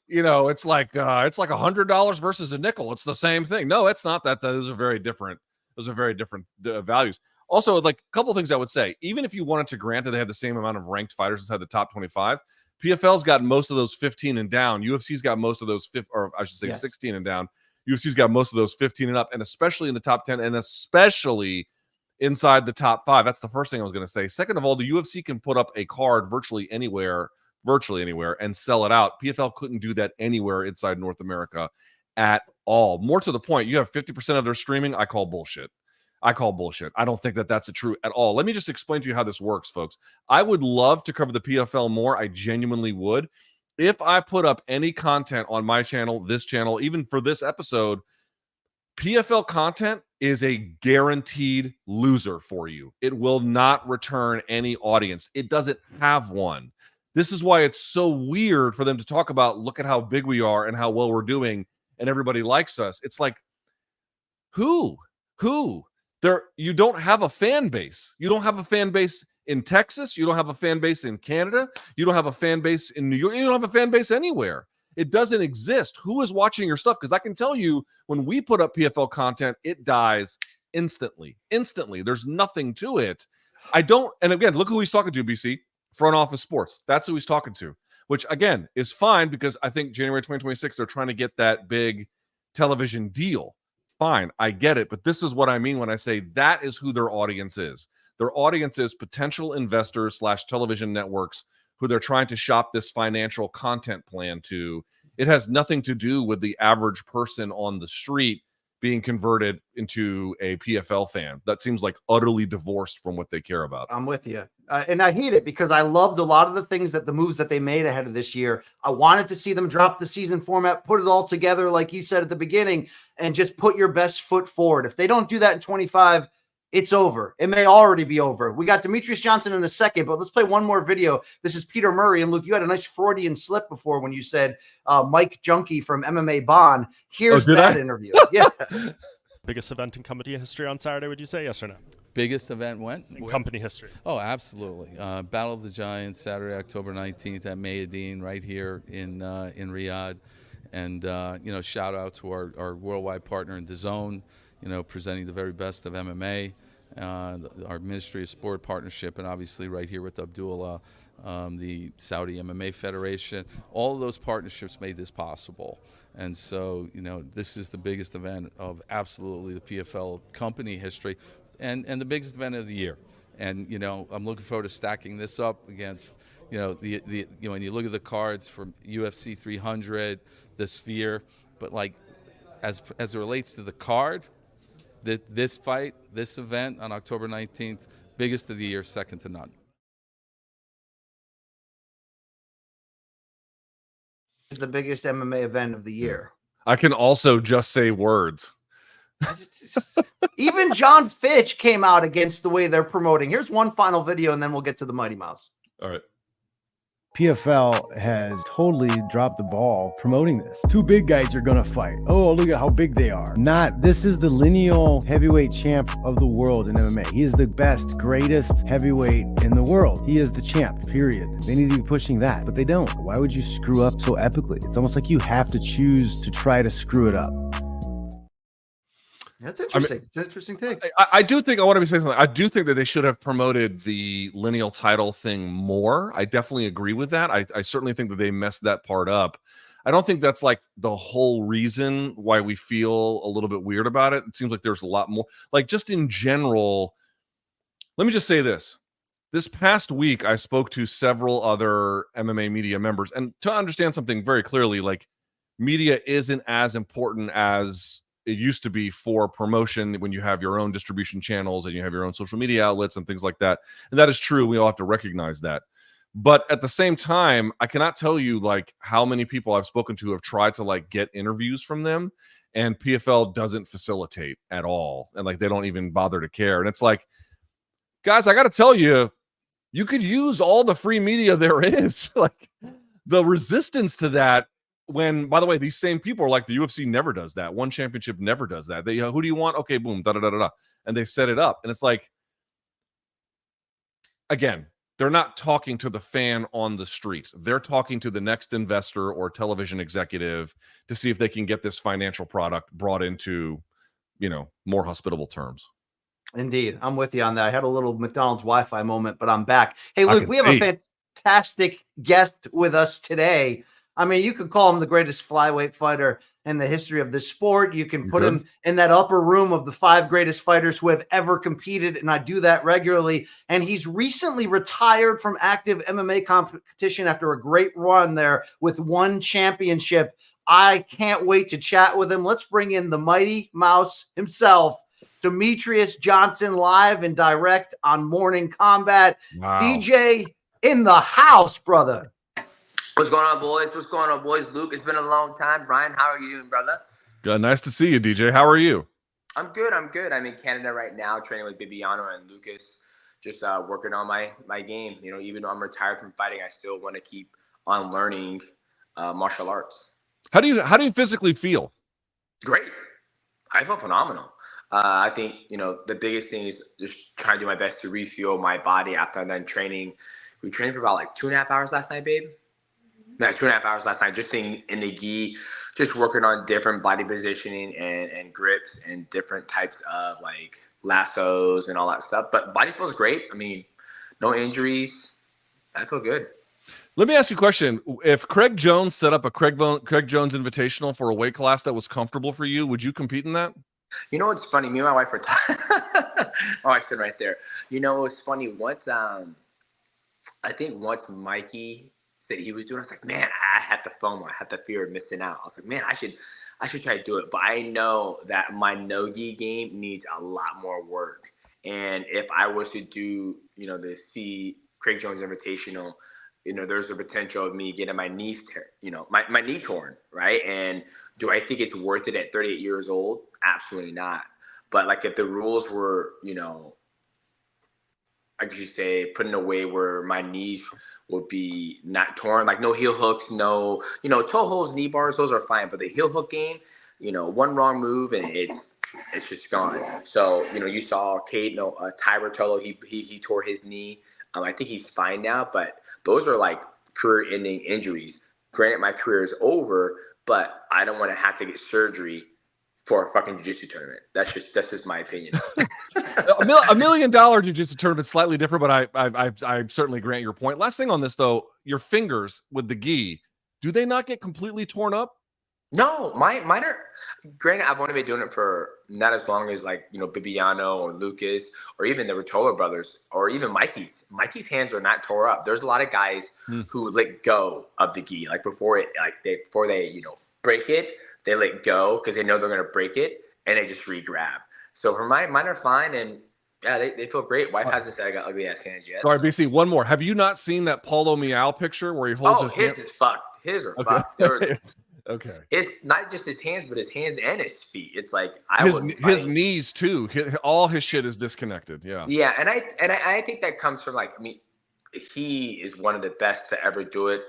you know, it's like $100 versus a nickel. It's the same thing. No, it's not that. Those are very different. Those are very different values. Also, like a couple of things I would say. Even if you wanted to grant that they have the same amount of ranked fighters inside the top 25, PFL's got most of those 15 and down. UFC's got most of those or I should say 16 and down. UFC's got most of those 15 and up, and especially in the top 10, and especially inside the top 5. That's the first thing I was going to say. Second of all, the UFC can put up a card virtually anywhere, and sell it out. PFL couldn't do that anywhere inside North America at all. More to the point, you have 50% of their streaming. I call bullshit. I don't think that that's true at all. Let me just explain to you how this works, folks. I would love to cover the PFL more. I genuinely would. If I put up any content on my channel, this channel, even for this episode, PFL content is a guaranteed loser for you. It will not return any audience. It doesn't have one. This is why it's so weird for them to talk about, look at how big we are and how well we're doing and everybody likes us. It's like, who? You don't have a fan base. You don't have a fan base in Texas. You don't have a fan base in Canada. You don't have a fan base in New York. You don't have a fan base anywhere. It doesn't exist. Who is watching your stuff? Because I can tell you, when we put up PFL content, it dies instantly. There's nothing to it. And again, look who he's talking to, BC. Front Office Sports. That's who he's talking to, which again is fine because I think January 2026, they're trying to get that big television deal. Fine, I get it. But this is what I mean when I say that is who their audience is. Their audience is potential investors / television networks who they're trying to shop this financial content plan to. It has nothing to do with the average person on the street being converted into a PFL fan. That seems like utterly divorced from what they care about. I'm with you. And I hate it because I loved a lot of the moves that they made ahead of this year. I wanted to see them drop the season format, put it all together, like you said at the beginning, and just put your best foot forward. If they don't do that in 25, it's over. It may already be over. We got Demetrious Johnson in a second, but let's play one more video. This is Peter Murray. And Luke, you had a nice Freudian slip before when you said Mike Junkie from MMA Bond. Here's that interview. Yeah. Biggest event in company history on Saturday, would you say? Yes or no? Biggest event when? In company history. Oh, absolutely. Battle of the Giants, Saturday, October 19th at Mayadeen right here in Riyadh. And, shout out to our worldwide partner in DAZN, presenting the very best of MMA, our Ministry of Sport partnership, and obviously right here with Abdullah, the Saudi MMA Federation. All of those partnerships made this possible. And so, this is the biggest event of absolutely the PFL company history and the biggest event of the year. And, I'm looking forward to stacking this up against, when you look at the cards from UFC 300, the Sphere, but like as it relates to the card, this fight, this event on October 19th, biggest of the year, second to none. It's the biggest MMA event of the year. I can also just say words. Even John Fitch came out against the way they're promoting. Here's one final video, and then we'll get to the Mighty Mouse. All right. PFL has totally dropped the ball promoting this. Two big guys are going to fight. Oh, look at how big they are. This is the lineal heavyweight champ of the world in MMA. He is the best, greatest heavyweight in the world. He is the champ, period. They need to be pushing that, but they don't. Why would you screw up so epically? It's almost like you have to choose to try to screw it up. That's interesting. It's an interesting take. I do think I want to be saying something. I do think that they should have promoted the lineal title thing more. I definitely agree with that. I certainly think that they messed that part up. I don't think that's like the whole reason why we feel a little bit weird about it. It seems like there's a lot more. Like just in general, let me just say this. This past week, I spoke to several other MMA media members, and to understand something very clearly, like media isn't as important as it used to be for promotion when you have your own distribution channels and you have your own social media outlets and things like that. And that is true. We all have to recognize that. But at the same time, I cannot tell you like how many people I've spoken to have tried to like get interviews from them, and PFL doesn't facilitate at all. And like, they don't even bother to care. And it's like, guys, I got to tell you, you could use all the free media there is. Like the resistance to that, when, by the way, these same people are like, the UFC never does that. One championship never does that. They, who do you want? Okay, boom, da-da-da-da-da. And they set it up. And it's like, again, they're not talking to the fan on the street. They're talking to the next investor or television executive to see if they can get this financial product brought into, you know, more hospitable terms. Indeed. I'm with you on that. I had a little McDonald's Wi-Fi moment, but I'm back. Hey, Luke, we have a fantastic guest with us today. I mean, you could call him the greatest flyweight fighter in the history of the sport. You can put him in that upper room of the 5 greatest fighters who have ever competed, and I do that regularly. And he's recently retired from active MMA competition after a great run there with 1 championship. I can't wait to chat with him. Let's bring in the Mighty Mouse himself, Demetrious Johnson, live and direct on Morning Kombat. Wow. DJ in the house, brother. What's going on, boys? What's going on, boys? Luke, it's been a long time. Brian, how are you doing, brother? Good. Nice to see you, DJ. How are you? I'm good. I'm good. I'm in Canada right now, training with Bibiano and Lucas, just working on my game. You know, even though I'm retired from fighting, I still want to keep on learning martial arts. How do you physically feel? Great. I feel phenomenal. I think, you know, the biggest thing is just trying to do my best to refuel my body after I'm done training. We trained for about like 2.5 hours last night, babe. Yeah, 2.5 hours last night, just in the gi, just working on different body positioning and grips and different types of like lassos and all that stuff. But body feels great. I mean, no injuries. I feel good. Let me ask you a question. If Craig Jones set up a Craig Jones Invitational for a weight class that was comfortable for you, would you compete in that? You know what's funny? Me and my wife were talking. My wife's sitting right there. You know what's funny? Once I think once Mikey said he was doing, I was like, man, I had the FOMO. I had the fear of missing out. I was like, man, I should try to do it. But I know that my no-gi game needs a lot more work. And if I was to do, you know, the Craig Jones Invitational, you know, there's a potential of me getting my knees, you know, my knee torn, right? And do I think it's worth it at 38 years old? Absolutely not. But like if the rules were, you know, I could just say put in a way where my knees would be not torn, like no heel hooks, no, you know, toe holds, knee bars, those are fine. But the heel hook game, you know, one wrong move and it's just gone. So, you know, you saw Cade, Ty Bertolo, he tore his knee. I think he's fine now, but those are like career-ending injuries. Granted, my career is over, but I don't want to have to get surgery for a fucking jiu-jitsu tournament. That's just my opinion. $1 million jiu-jitsu tournament is slightly different, but I certainly grant your point. Last thing on this though, your fingers with the gi, do they not get completely torn up? No, mine are. Granted, I've only been doing it for not as long as like, you know, Bibiano or Lucas or even the Rotolo brothers or even Mikey's. Mikey's hands are not tore up. There's a lot of guys who let go of the gi like before they you know break it. They let go because they know they're gonna break it and they just re-grab. So for mine are fine and yeah, they feel great. Wife hasn't said I got ugly ass hands yet. All right, BC, one more. Have you not seen that Paulo Meow picture where he holds his hand? His is fucked. His are fucked. Okay. It's not just his hands, but his hands and his feet. It's like his knees too. All his shit is disconnected. Yeah. Yeah, and I think that comes from like, I mean, he is one of the best to ever do it,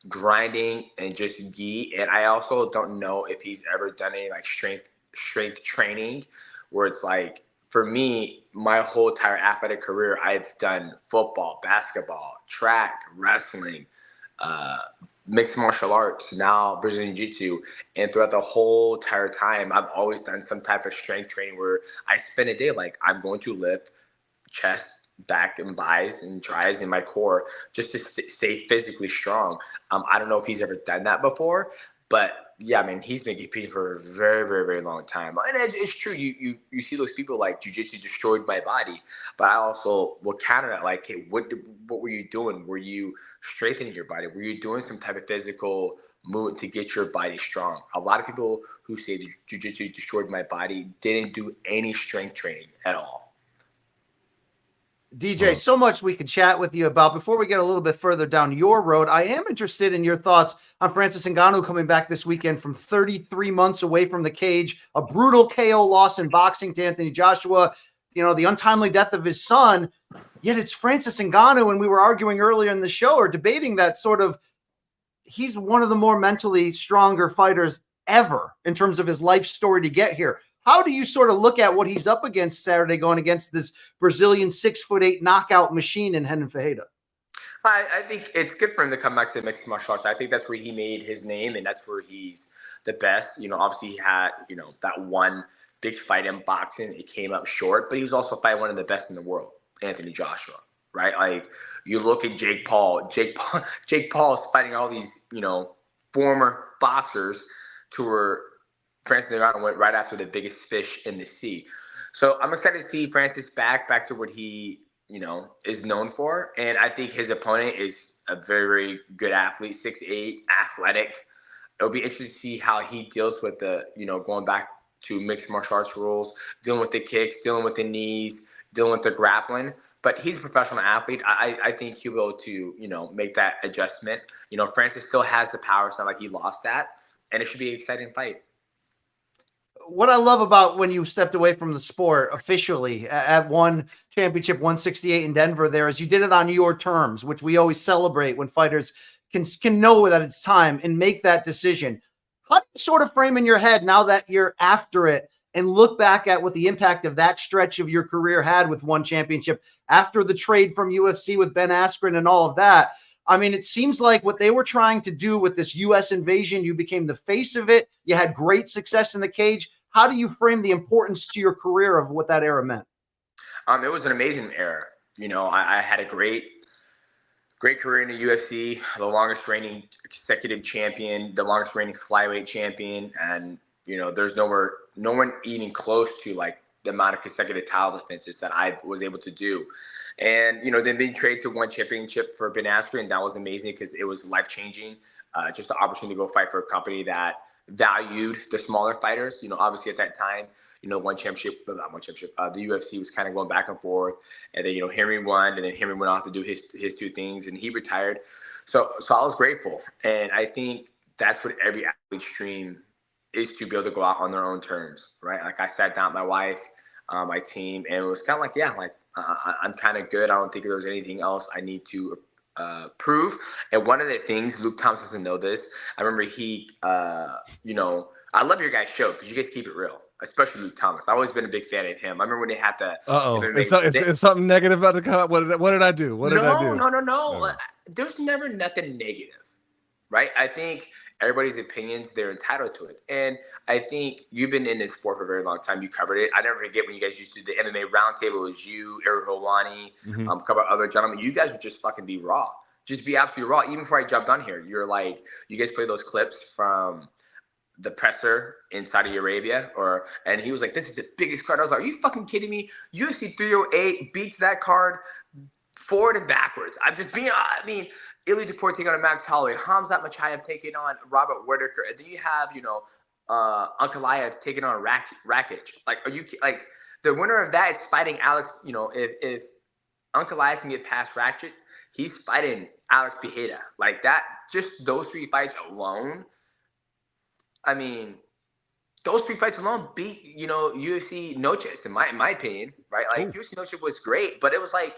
grinding and just gi. And I also don't know if he's ever done any like strength training, where it's like, for me, my whole entire athletic career, I've done football, basketball, track, wrestling, mixed martial arts, now Brazilian Jiu-Jitsu. And throughout the whole entire time, I've always done some type of strength training where I spend a day like, I'm going to lift chest, back, and buys and tries in my core just to stay physically strong. I don't know if he's ever done that before, but yeah, I mean, he's been competing for a very, very, very long time. And it's true. You see those people like jiu-jitsu destroyed my body, but I also will counter that. Like, hey, what were you doing? Were you strengthening your body? Were you doing some type of physical movement to get your body strong? A lot of people who say the jiu-jitsu destroyed my body didn't do any strength training at all. DJ, so much we could chat with you about. Before we get a little bit further down your road, I am interested in your thoughts on Francis Ngannou coming back this weekend from 33 months away from the cage, a brutal KO loss in boxing to Anthony Joshua, you know, the untimely death of his son. Yet it's Francis Ngannou, and we were arguing earlier in the show or debating that sort of he's one of the more mentally stronger fighters ever in terms of his life story to get here. How do you sort of look at what he's up against Saturday, going against this Brazilian 6'8" knockout machine in Renan Ferreira? I think it's good for him to come back to mixed martial arts. I think that's where he made his name, and that's where he's the best. You know, obviously he had, you know, that one big fight in boxing. It came up short, but he was also fighting one of the best in the world, Anthony Joshua, right? Like, you look at Jake Paul. Jake Paul is fighting all these, you know, former boxers to where Francis Ngannou went right after the biggest fish in the sea. So I'm excited to see Francis back to what he, you know, is known for. And I think his opponent is a very, very good athlete, 6'8", athletic. It'll be interesting to see how he deals with the, you know, going back to mixed martial arts rules, dealing with the kicks, dealing with the knees, dealing with the grappling. But he's a professional athlete. I think he'll be able to, you know, make that adjustment. You know, Francis still has the power. It's not like he lost that. And it should be an exciting fight. What I love about when you stepped away from the sport officially at one championship 168 in Denver there is you did it on your terms, which we always celebrate when fighters can know that it's time and make that decision. How do you sort of frame in your head now that you're after it and look back at what the impact of that stretch of your career had with one championship after the trade from UFC with Ben Askren and all of that? I mean, it seems like what they were trying to do with this U.S. invasion, you became the face of it. You had great success in the cage. How do you frame the importance to your career of what that era meant? It was an amazing era. You know, I had a great career in the UFC, the longest reigning consecutive champion, the longest reigning flyweight champion. And, you know, there's no one even close to like the amount of consecutive title defenses that I was able to do. And, you know, then being traded to one championship for Ben Askren, that was amazing because it was life-changing. Just the opportunity to go fight for a company that valued the smaller fighters. You know, obviously at that time, you know, the UFC was kind of going back and forth. And then, you know, Henry won, and then Henry went off to do his two things, and he retired. So I was grateful. And I think that's what every athlete's dream is, to be able to go out on their own terms, right? Like, I sat down with my wife, my team, and it was kind of like, yeah, like, I'm kind of good. I don't think there's anything else I need to prove. And one of the things, Luke Thomas doesn't know this, I remember he, you know, I love your guys' show because you guys keep it real, especially Luke Thomas. I've always been a big fan of him. I remember when they had the Is something negative about the comment? What did I do? What did I do? No. There's never nothing negative, right? I think everybody's opinions, they're entitled to it. And I think you've been in this sport for a very long time. You covered it. I never forget when you guys used to do the MMA roundtable. It was you, Eric Hawani, a couple of other gentlemen. You guys would just fucking be raw. Just be absolutely raw. Even before I jumped on here, you're like, you guys play those clips from the presser in Saudi Arabia, and he was like, this is the biggest card. I was like, are you fucking kidding me? UFC 308 beats that card forward and backwards. I'm just being, I mean, Ilya Duport taking on Max Holloway, Hamzat Machayev taking on Robert Whittaker, and then you have, you know, Ankalaev taking on Rakic. Like, are you, like, the winner of that is fighting Alex, you know, if Ankalaev can get past Rakic, he's fighting Alex Pereira. Like, that, just those three fights alone I mean, those 3 fights alone beat, UFC Noches, in my opinion, right? Like, UFC Noches was great, but it was like,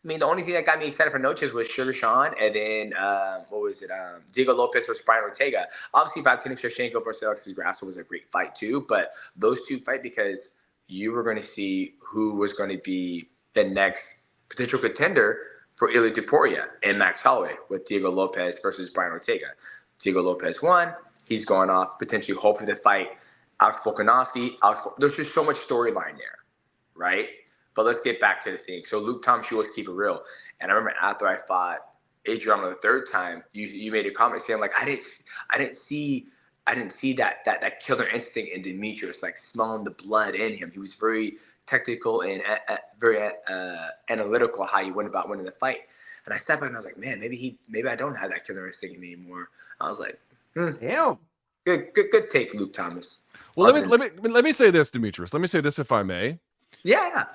I mean, the only thing that got me excited for Noches was Sugar Sean, and then, what was it? Diego Lopez versus Brian Ortega. Obviously, Valentina Shevchenko versus Alexis Grasso was a great fight too, but those 2 fight because you were going to see who was going to be the next potential contender for Ilia Topuria and Max Holloway with Diego Lopez versus Brian Ortega. Diego Lopez won. He's going off, potentially hoping to fight Alex Volkanovski. There's just so much storyline there, right? But let's get back to the thing. So Luke Thomas, you always keep it real. And I remember after I fought Adriano the 3rd time, you made a comment saying, like, I didn't see that killer instinct in Demetrious, like smelling the blood in him. He was very technical and very analytical how he went about winning the fight. And I sat back and I was like, man, maybe I don't have that killer instinct in me anymore. I was like, Damn. Good take, Luke Thomas. Well, let me say this, Demetrious. Let me say this, if I may. Yeah.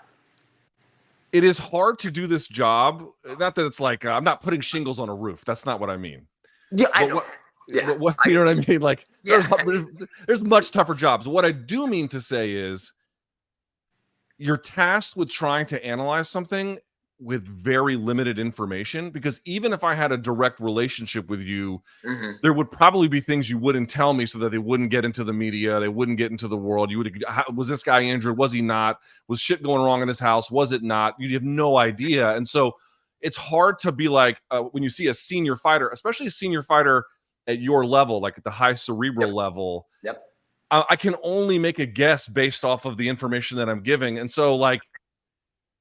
It is hard to do this job. Not that it's like I'm not putting shingles on a roof. That's not what I mean. Yeah, I know. But what, you know what I mean? Like, there's much tougher jobs. What I do mean to say is you're tasked with trying to analyze something with very limited information, because even if I had a direct relationship with you, there would probably be things you wouldn't tell me so that they wouldn't get into the media, they wouldn't get into the world. You would, was this guy injured? Was he not? Was shit going wrong in his house? Was it not? You'd have no idea. And so it's hard to be like, when you see a senior fighter, especially a senior fighter at your level, like at the high cerebral level, I can only make a guess based off of the information that I'm giving. And so, like,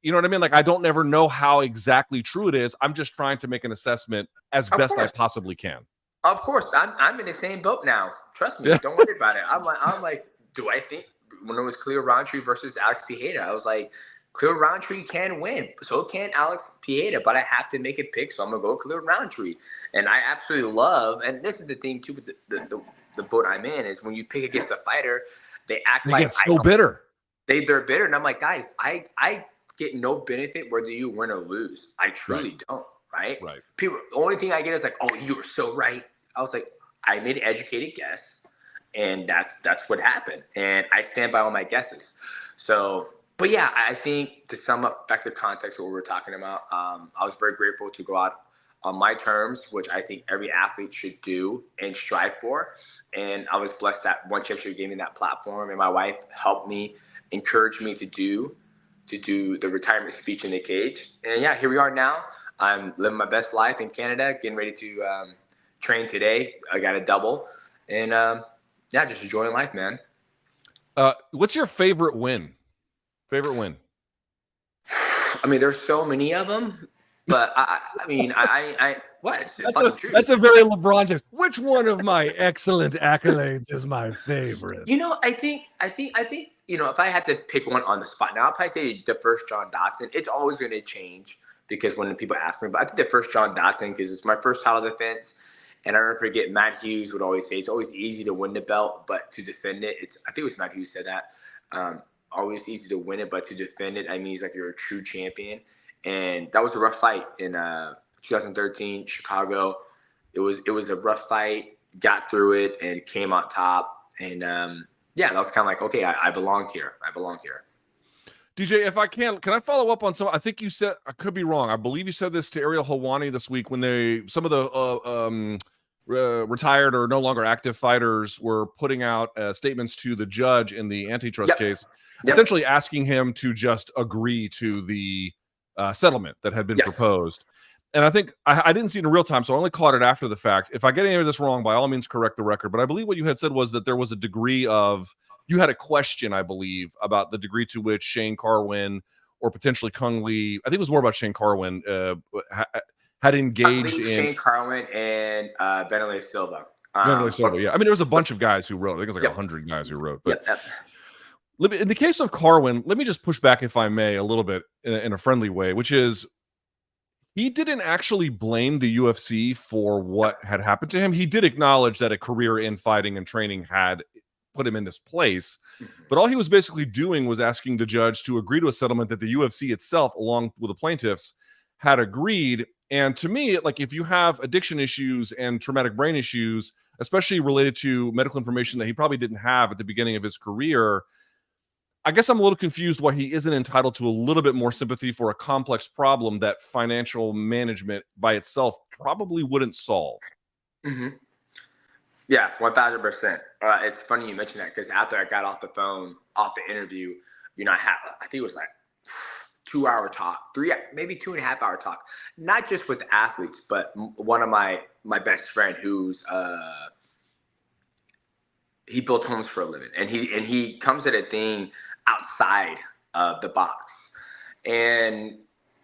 you know what I mean? Like, I don't never know how exactly true it is. I'm just trying to make an assessment as best I possibly can. Of course. I'm in the same boat now. Trust me. Don't worry about it. I'm like, do I think when it was Khalil Rountree versus Alex Pieda, I was like, Khalil Rountree can win. So can Alex Pieda, but I have to make a pick. So I'm going to go Khalil Rountree. And I absolutely love, and this is the thing too with the boat I'm in, is when you pick against a fighter, they get so bitter. They're bitter. And I'm like, guys, I get no benefit whether you win or lose. I truly don't, right? People, the only thing I get is like, oh, you were so right. I was like, I made an educated guess, and that's what happened. And I stand by all my guesses. So, but yeah, I think to sum up back to context of what we're talking about, I was very grateful to go out on my terms, which I think every athlete should do and strive for. And I was blessed that One Championship gave me that platform, and my wife helped me, encouraged me to do the retirement speech in the cage. And yeah, here we are now. I'm living my best life in Canada, getting ready to train today. I got a double, and yeah, just enjoying life, man. What's your favorite win? Favorite win? I mean, there's so many of them, but I mean, what? That's a very LeBron James. Which one of my excellent accolades is my favorite? You know, I think, you know, if I had to pick one on the spot, now I'll probably say the first John Dodson. It's always going to change because when people ask me, but I think the first John Dodson, because it's my first title defense. And I never forget, Matt Hughes would always say, it's always easy to win the belt, but to defend it, I think it was Matt Hughes said that. Always easy to win it, but to defend it, I mean, he's like, you're a true champion. And that was a rough fight in 2013, Chicago. It was a rough fight, got through it, and came on top. And yeah, that was kind of like, okay, I belong here. I belong here. DJ, if I can I follow up on some? I think you said, I could be wrong. I believe you said this to Ariel Helwani this week when some of the retired or no longer active fighters were putting out statements to the judge in the antitrust case, essentially asking him to just agree to the settlement that had been proposed. And I think I didn't see it in real time, so I only caught it after the fact. If I get any of this wrong, by all means, correct the record. But I believe what you had said was that there was a degree of, you had a question, I believe, about the degree to which Shane Carwin or potentially Kung Lee, I think it was more about Shane Carwin, had engaged in Shane Carwin and Benelete Silva. Benelete Silva, yeah. I mean, there was a bunch of guys who wrote. I think it was like 100 guys who wrote. But in the case of Carwin, let me just push back, if I may, a little bit in a friendly way, which is, he didn't actually blame the UFC for what had happened to him. He did acknowledge that a career in fighting and training had put him in this place. But all he was basically doing was asking the judge to agree to a settlement that the UFC itself, along with the plaintiffs, had agreed. And to me, like, if you have addiction issues and traumatic brain issues, especially related to medical information that he probably didn't have at the beginning of his career, I guess I'm a little confused why he isn't entitled to a little bit more sympathy for a complex problem that financial management by itself probably wouldn't solve. Mm-hmm. Yeah, 1000%. It's funny you mentioned that, because after I got off the interview, you know, I think it was like 2-hour talk, maybe 2.5-hour talk, not just with the athletes, but one of my best friend who's he built homes for a living, and he comes at a thing outside of the box. And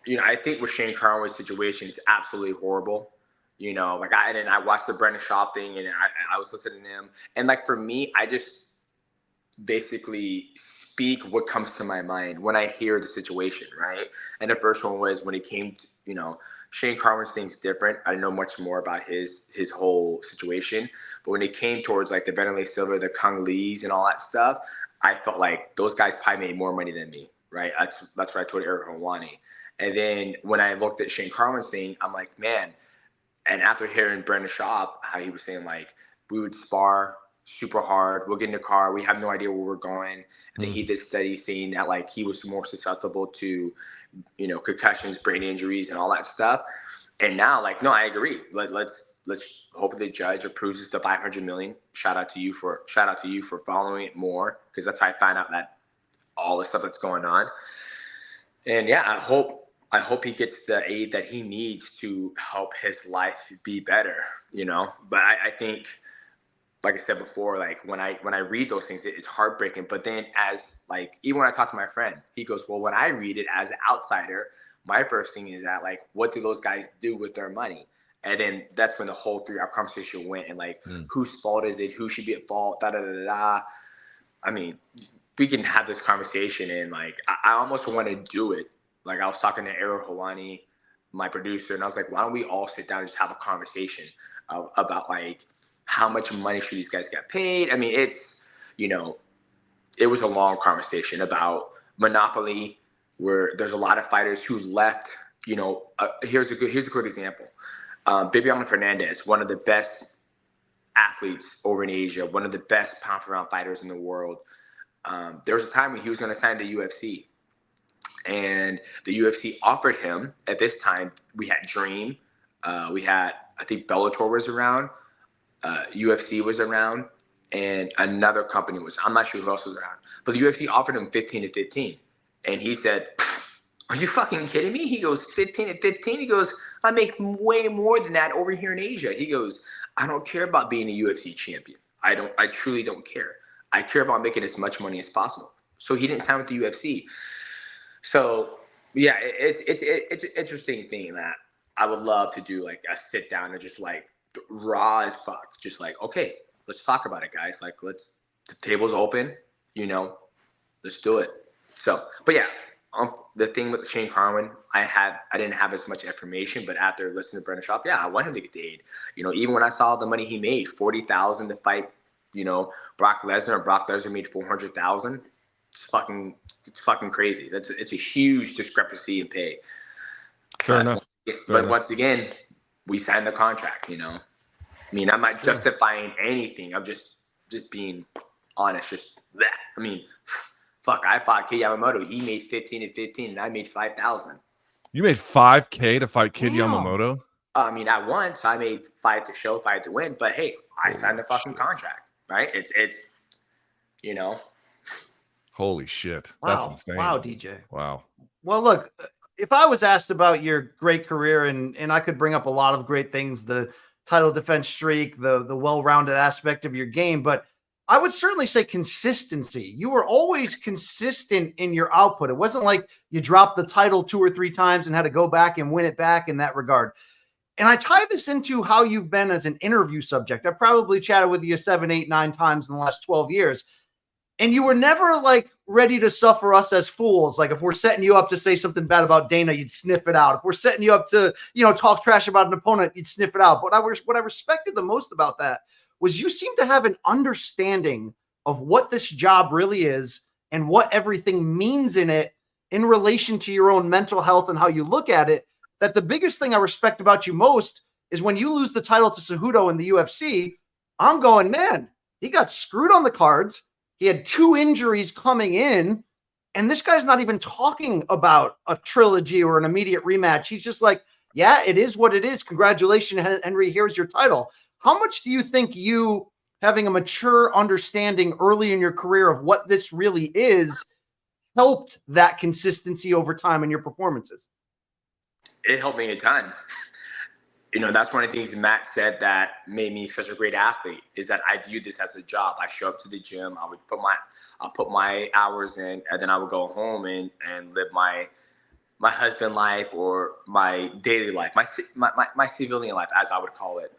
you know, I think with Shane Carwin's situation is absolutely horrible. You know, like I watched the Brendan Schaub thing, and I was listening to him, and like for me, I just basically speak what comes to my mind when I hear the situation, right? And the first one was when it came to, you know, Shane Carwin's thing's different. I didn't know much more about his whole situation, but when it came towards like the Vanderlei Silva, the Kung Lees, and all that stuff, I felt like those guys probably made more money than me, right? That's what I told Eric Hawani. And then when I looked at Shane Carwin's thing, I'm like, man. And after hearing Brendan Schaub, how he was saying like we would spar super hard, we'll get in the car, we have no idea where we're going. And then he did studies saying that like he was more susceptible to, you know, concussions, brain injuries, and all that stuff. And now, like, no, I agree. Let's hopefully the judge approves this to $500 million. Shout out to you for following it more, because that's how I found out that all the stuff that's going on. And yeah, I hope he gets the aid that he needs to help his life be better, you know. But I think, like I said before, like when I read those things, it's heartbreaking. But then as like, even when I talk to my friend, he goes, well, when I read it as an outsider, my first thing is that like, what do those guys do with their money? And then that's when the whole 3-hour conversation went, and like, whose fault is it? Who should be at fault? Da da da da. I mean, we can have this conversation, and like, I almost want to do it. Like I was talking to Eric Hawani, my producer, and I was like, why don't we all sit down and just have a conversation about like, how much money should these guys get paid? I mean, it's, you know, it was a long conversation about monopoly, where there's a lot of fighters who left, you know, here's a good example. Fabian Hernandez, one of the best athletes over in Asia, one of the best pound for pound fighters in the world. There was a time when he was going to sign the UFC, and the UFC offered him, at this time, we had Dream, we had, I think Bellator was around, UFC was around, and another company was, I'm not sure who else was around, but the UFC offered him 15 to 15. And he said, are you fucking kidding me? He goes, 15 to 15? He goes, I make way more than that over here in Asia. He goes, I don't care about being a UFC champion. I truly don't care. I care about making as much money as possible. So he didn't sign with the UFC. So yeah, it's an interesting thing that I would love to do, like a sit down and just like raw as fuck. Just like, okay, let's talk about it, guys. Like, the table's open, you know, let's do it. So, but yeah, the thing with Shane Carwin, I didn't have as much information, but after listening to Brendan Schaub, yeah, I want him to get the aid. You know, even when I saw the money he made, $40,000 to fight, you know, Brock Lesnar. Brock Lesnar made $400,000. It's fucking crazy. It's a huge discrepancy in pay. Fair enough. But once again, we signed the contract. You know, I mean, I'm not justifying anything. I'm just being honest. Just that. I mean, fuck. I fought Kid Yamamoto. He made 15 and 15, and I made 5,000. You made $5K to fight Kid Yamamoto? I mean, I won, so I made 5 to show, 5 to win. But hey, I signed the fucking contract, right? It's you know. Holy shit. Wow. That's insane. Wow, DJ. Wow. Well, look, if I was asked about your great career, and I could bring up a lot of great things, the title defense streak, the well-rounded aspect of your game, but I would certainly say consistency. You were always consistent in your output. It wasn't like you dropped the title 2 or 3 times and had to go back and win it back in that regard. And I tie this into how you've been as an interview subject. I probably chatted with you 7, 8, 9 times in the last 12 years. And you were never like ready to suffer us as fools. Like if we're setting you up to say something bad about Dana, you'd sniff it out. If we're setting you up to, you know, talk trash about an opponent, you'd sniff it out. But what I respected the most about that was you seem to have an understanding of what this job really is and what everything means in it in relation to your own mental health and how you look at it. that the biggest thing I respect about you most is when you lose the title to Cejudo in the UFC, I'm going, man, he got screwed on the cards. He had 2 injuries coming in, and this guy's not even talking about a trilogy or an immediate rematch. He's just like, yeah, it is what it is. Congratulations, Henry. Here's your title. How much do you think you, having a mature understanding early in your career of what this really is, helped that consistency over time in your performances? It helped me a ton. That's one of the things Matt said that made me such a great athlete, is that I viewed this as a job. I show up to the gym, I'll put my hours in, and then I would go home and live my husband life, or my daily life, my civilian life, as I would call it.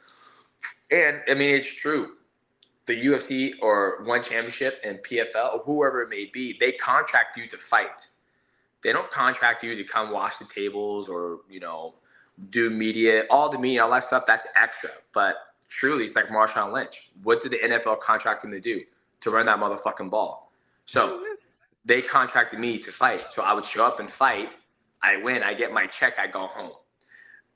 And I mean, it's true. The UFC or One Championship and PFL, or whoever it may be, they contract you to fight. They don't contract you to come wash the tables or, do media, all the media, all that stuff. That's extra. But truly, it's like Marshawn Lynch. What did the NFL contract him to do? To run that motherfucking ball. So they contracted me to fight. So I would show up and fight. I win. I get my check. I go home.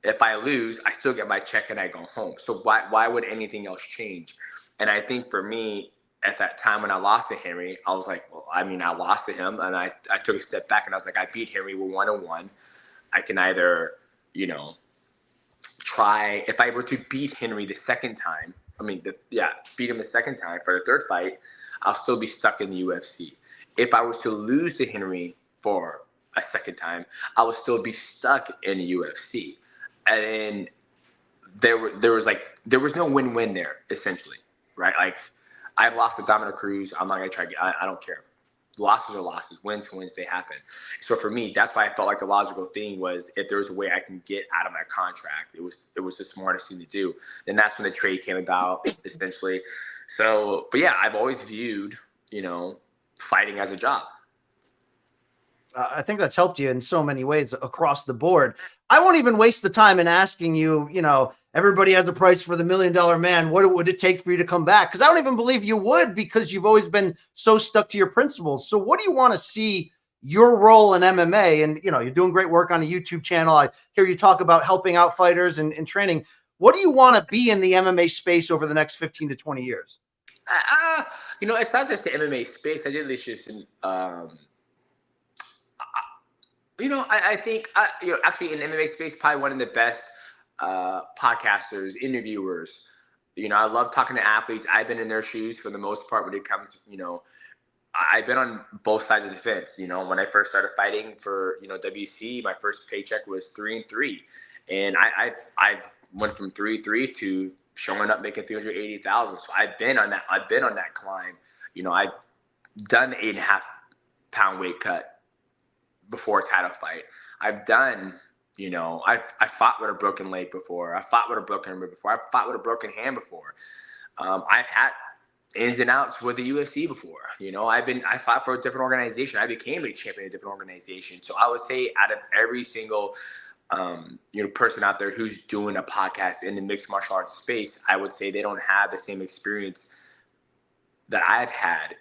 If I lose, I still get my check and I go home. So why would anything else change? And I think for me, at that time when I lost to Henry, I was like, well, I mean, I lost to him, and I took a step back, and I was like, I beat Henry. We're 1-1. I can either, try. If I were to beat Henry the second time, beat him the second time for the third fight, I'll still be stuck in the UFC. If I was to lose to Henry for a second time, I would still be stuck in the UFC. And there was no win-win there, essentially, right? Like, I've lost to Dominic Cruz. I'm not going to try. I don't care. Losses are losses. Wins, they happen. So for me, that's why I felt like the logical thing was, if there was a way I can get out of my contract, it was the smartest thing to do. And that's when the trade came about, essentially. So, but yeah, I've always viewed, fighting as a job. I think that's helped you in so many ways across the board. I won't even waste the time in asking you, everybody has a price for the $1 million man. What would it take for you to come back? Because I don't even believe you would, because you've always been so stuck to your principles. So what do you want to see your role in MMA? And, you're doing great work on a YouTube channel. I hear you talk about helping out fighters and training. What do you want to be in the MMA space over the next 15 to 20 years? It's not just the MMA space. I did this just I think, actually in MMA space, probably one of the best podcasters, interviewers. I love talking to athletes. I've been in their shoes for the most part when it comes, I've been on both sides of the fence. When I first started fighting for, WC, my first paycheck was 3-3. And I've went from 3-3 to showing up making 380,000. So I've been on that climb. I've done the 8.5-pound weight cut before a title fight. I've done, I fought with a broken leg before. I fought with a broken rib before. I fought with a broken hand before. I've had ins and outs with the UFC before. I fought for a different organization. I became a champion of a different organization. So I would say, out of every single person out there who's doing a podcast in the mixed martial arts space, I would say they don't have the same experience that I've had,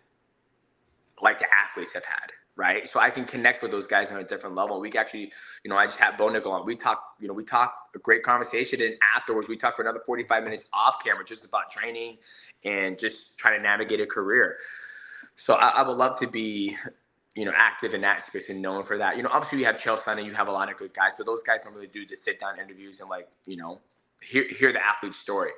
like the athletes have had. Right. So I can connect with those guys on a different level. We actually, I just had Bo Nickel on. We talked a great conversation. And afterwards, we talked for another 45 minutes off camera, just about training and just trying to navigate a career. So I would love to be, active in that space and known for that. Obviously you have Chelsea and you have a lot of good guys, but those guys don't really do just sit down interviews and hear the athlete's story.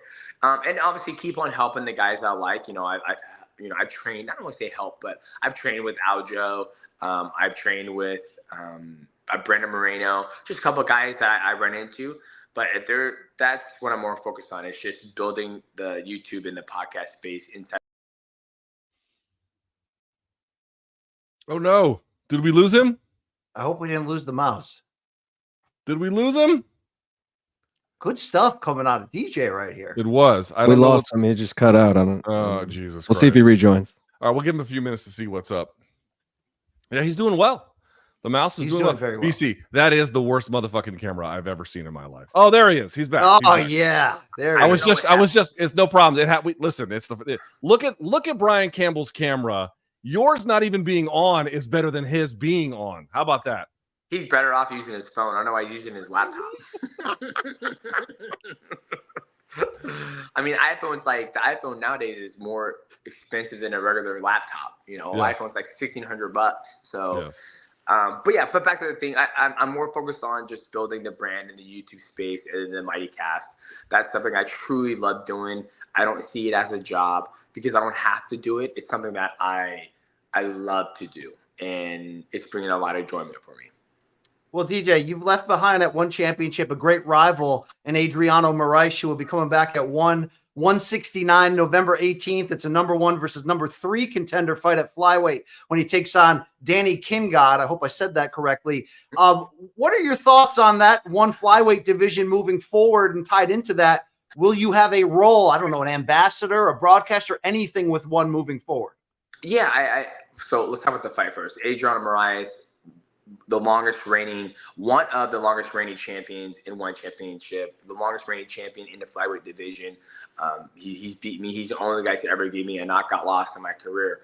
And obviously keep on helping the guys I like. I've trained, I don't want to say help, but I've trained with Aljo. I've trained with Brandon Moreno, just a couple of guys that I run into. But that's what I'm more focused on. It's just building the YouTube and the podcast space inside. Oh, no. Did we lose him? I hope we didn't lose the mouse. Did we lose him? Good stuff coming out of DJ right here. It was. We lost him. He just cut out. Oh, Jesus We'll see if he rejoins. All right, we'll give him a few minutes to see what's up. Yeah, he's doing well. The mouse is doing well. Very well. BC, that is the worst motherfucking camera I've ever seen in my life. Oh, there he is. He's back. Oh, He's back. yeah. There I was just, it's no problem. Listen, look at Brian Campbell's camera. Yours not even being on is better than his being on. How about that? He's better off using his phone. I don't know why he's using his laptop. I mean, the iPhone nowadays is more expensive than a regular laptop. You know, Yes. iPhone's like $1,600. So, Yes. but back to the thing, I'm more focused on just building the brand in the YouTube space and the Mighty Cast. That's something I truly love doing. I don't see it as a job because I don't have to do it. It's something that I love to do, and it's bringing a lot of enjoyment for me. Well, DJ, you've left behind at one championship a great rival in Adriano Moraes, who will be coming back at 169 November 18th. It's a number 1 versus number 3 contender fight at flyweight when he takes on Danny Kingod. I hope I said that correctly. What are your thoughts on that one flyweight division moving forward, and tied into that, will you have a role, I don't know, an ambassador, a broadcaster, anything with one moving forward? Yeah, so let's talk about the fight first. Adriano Moraes, one of the longest reigning champions in one championship, the longest reigning champion in the flyweight division. He's beat me. He's the only guy to ever give me a knockout loss in my career.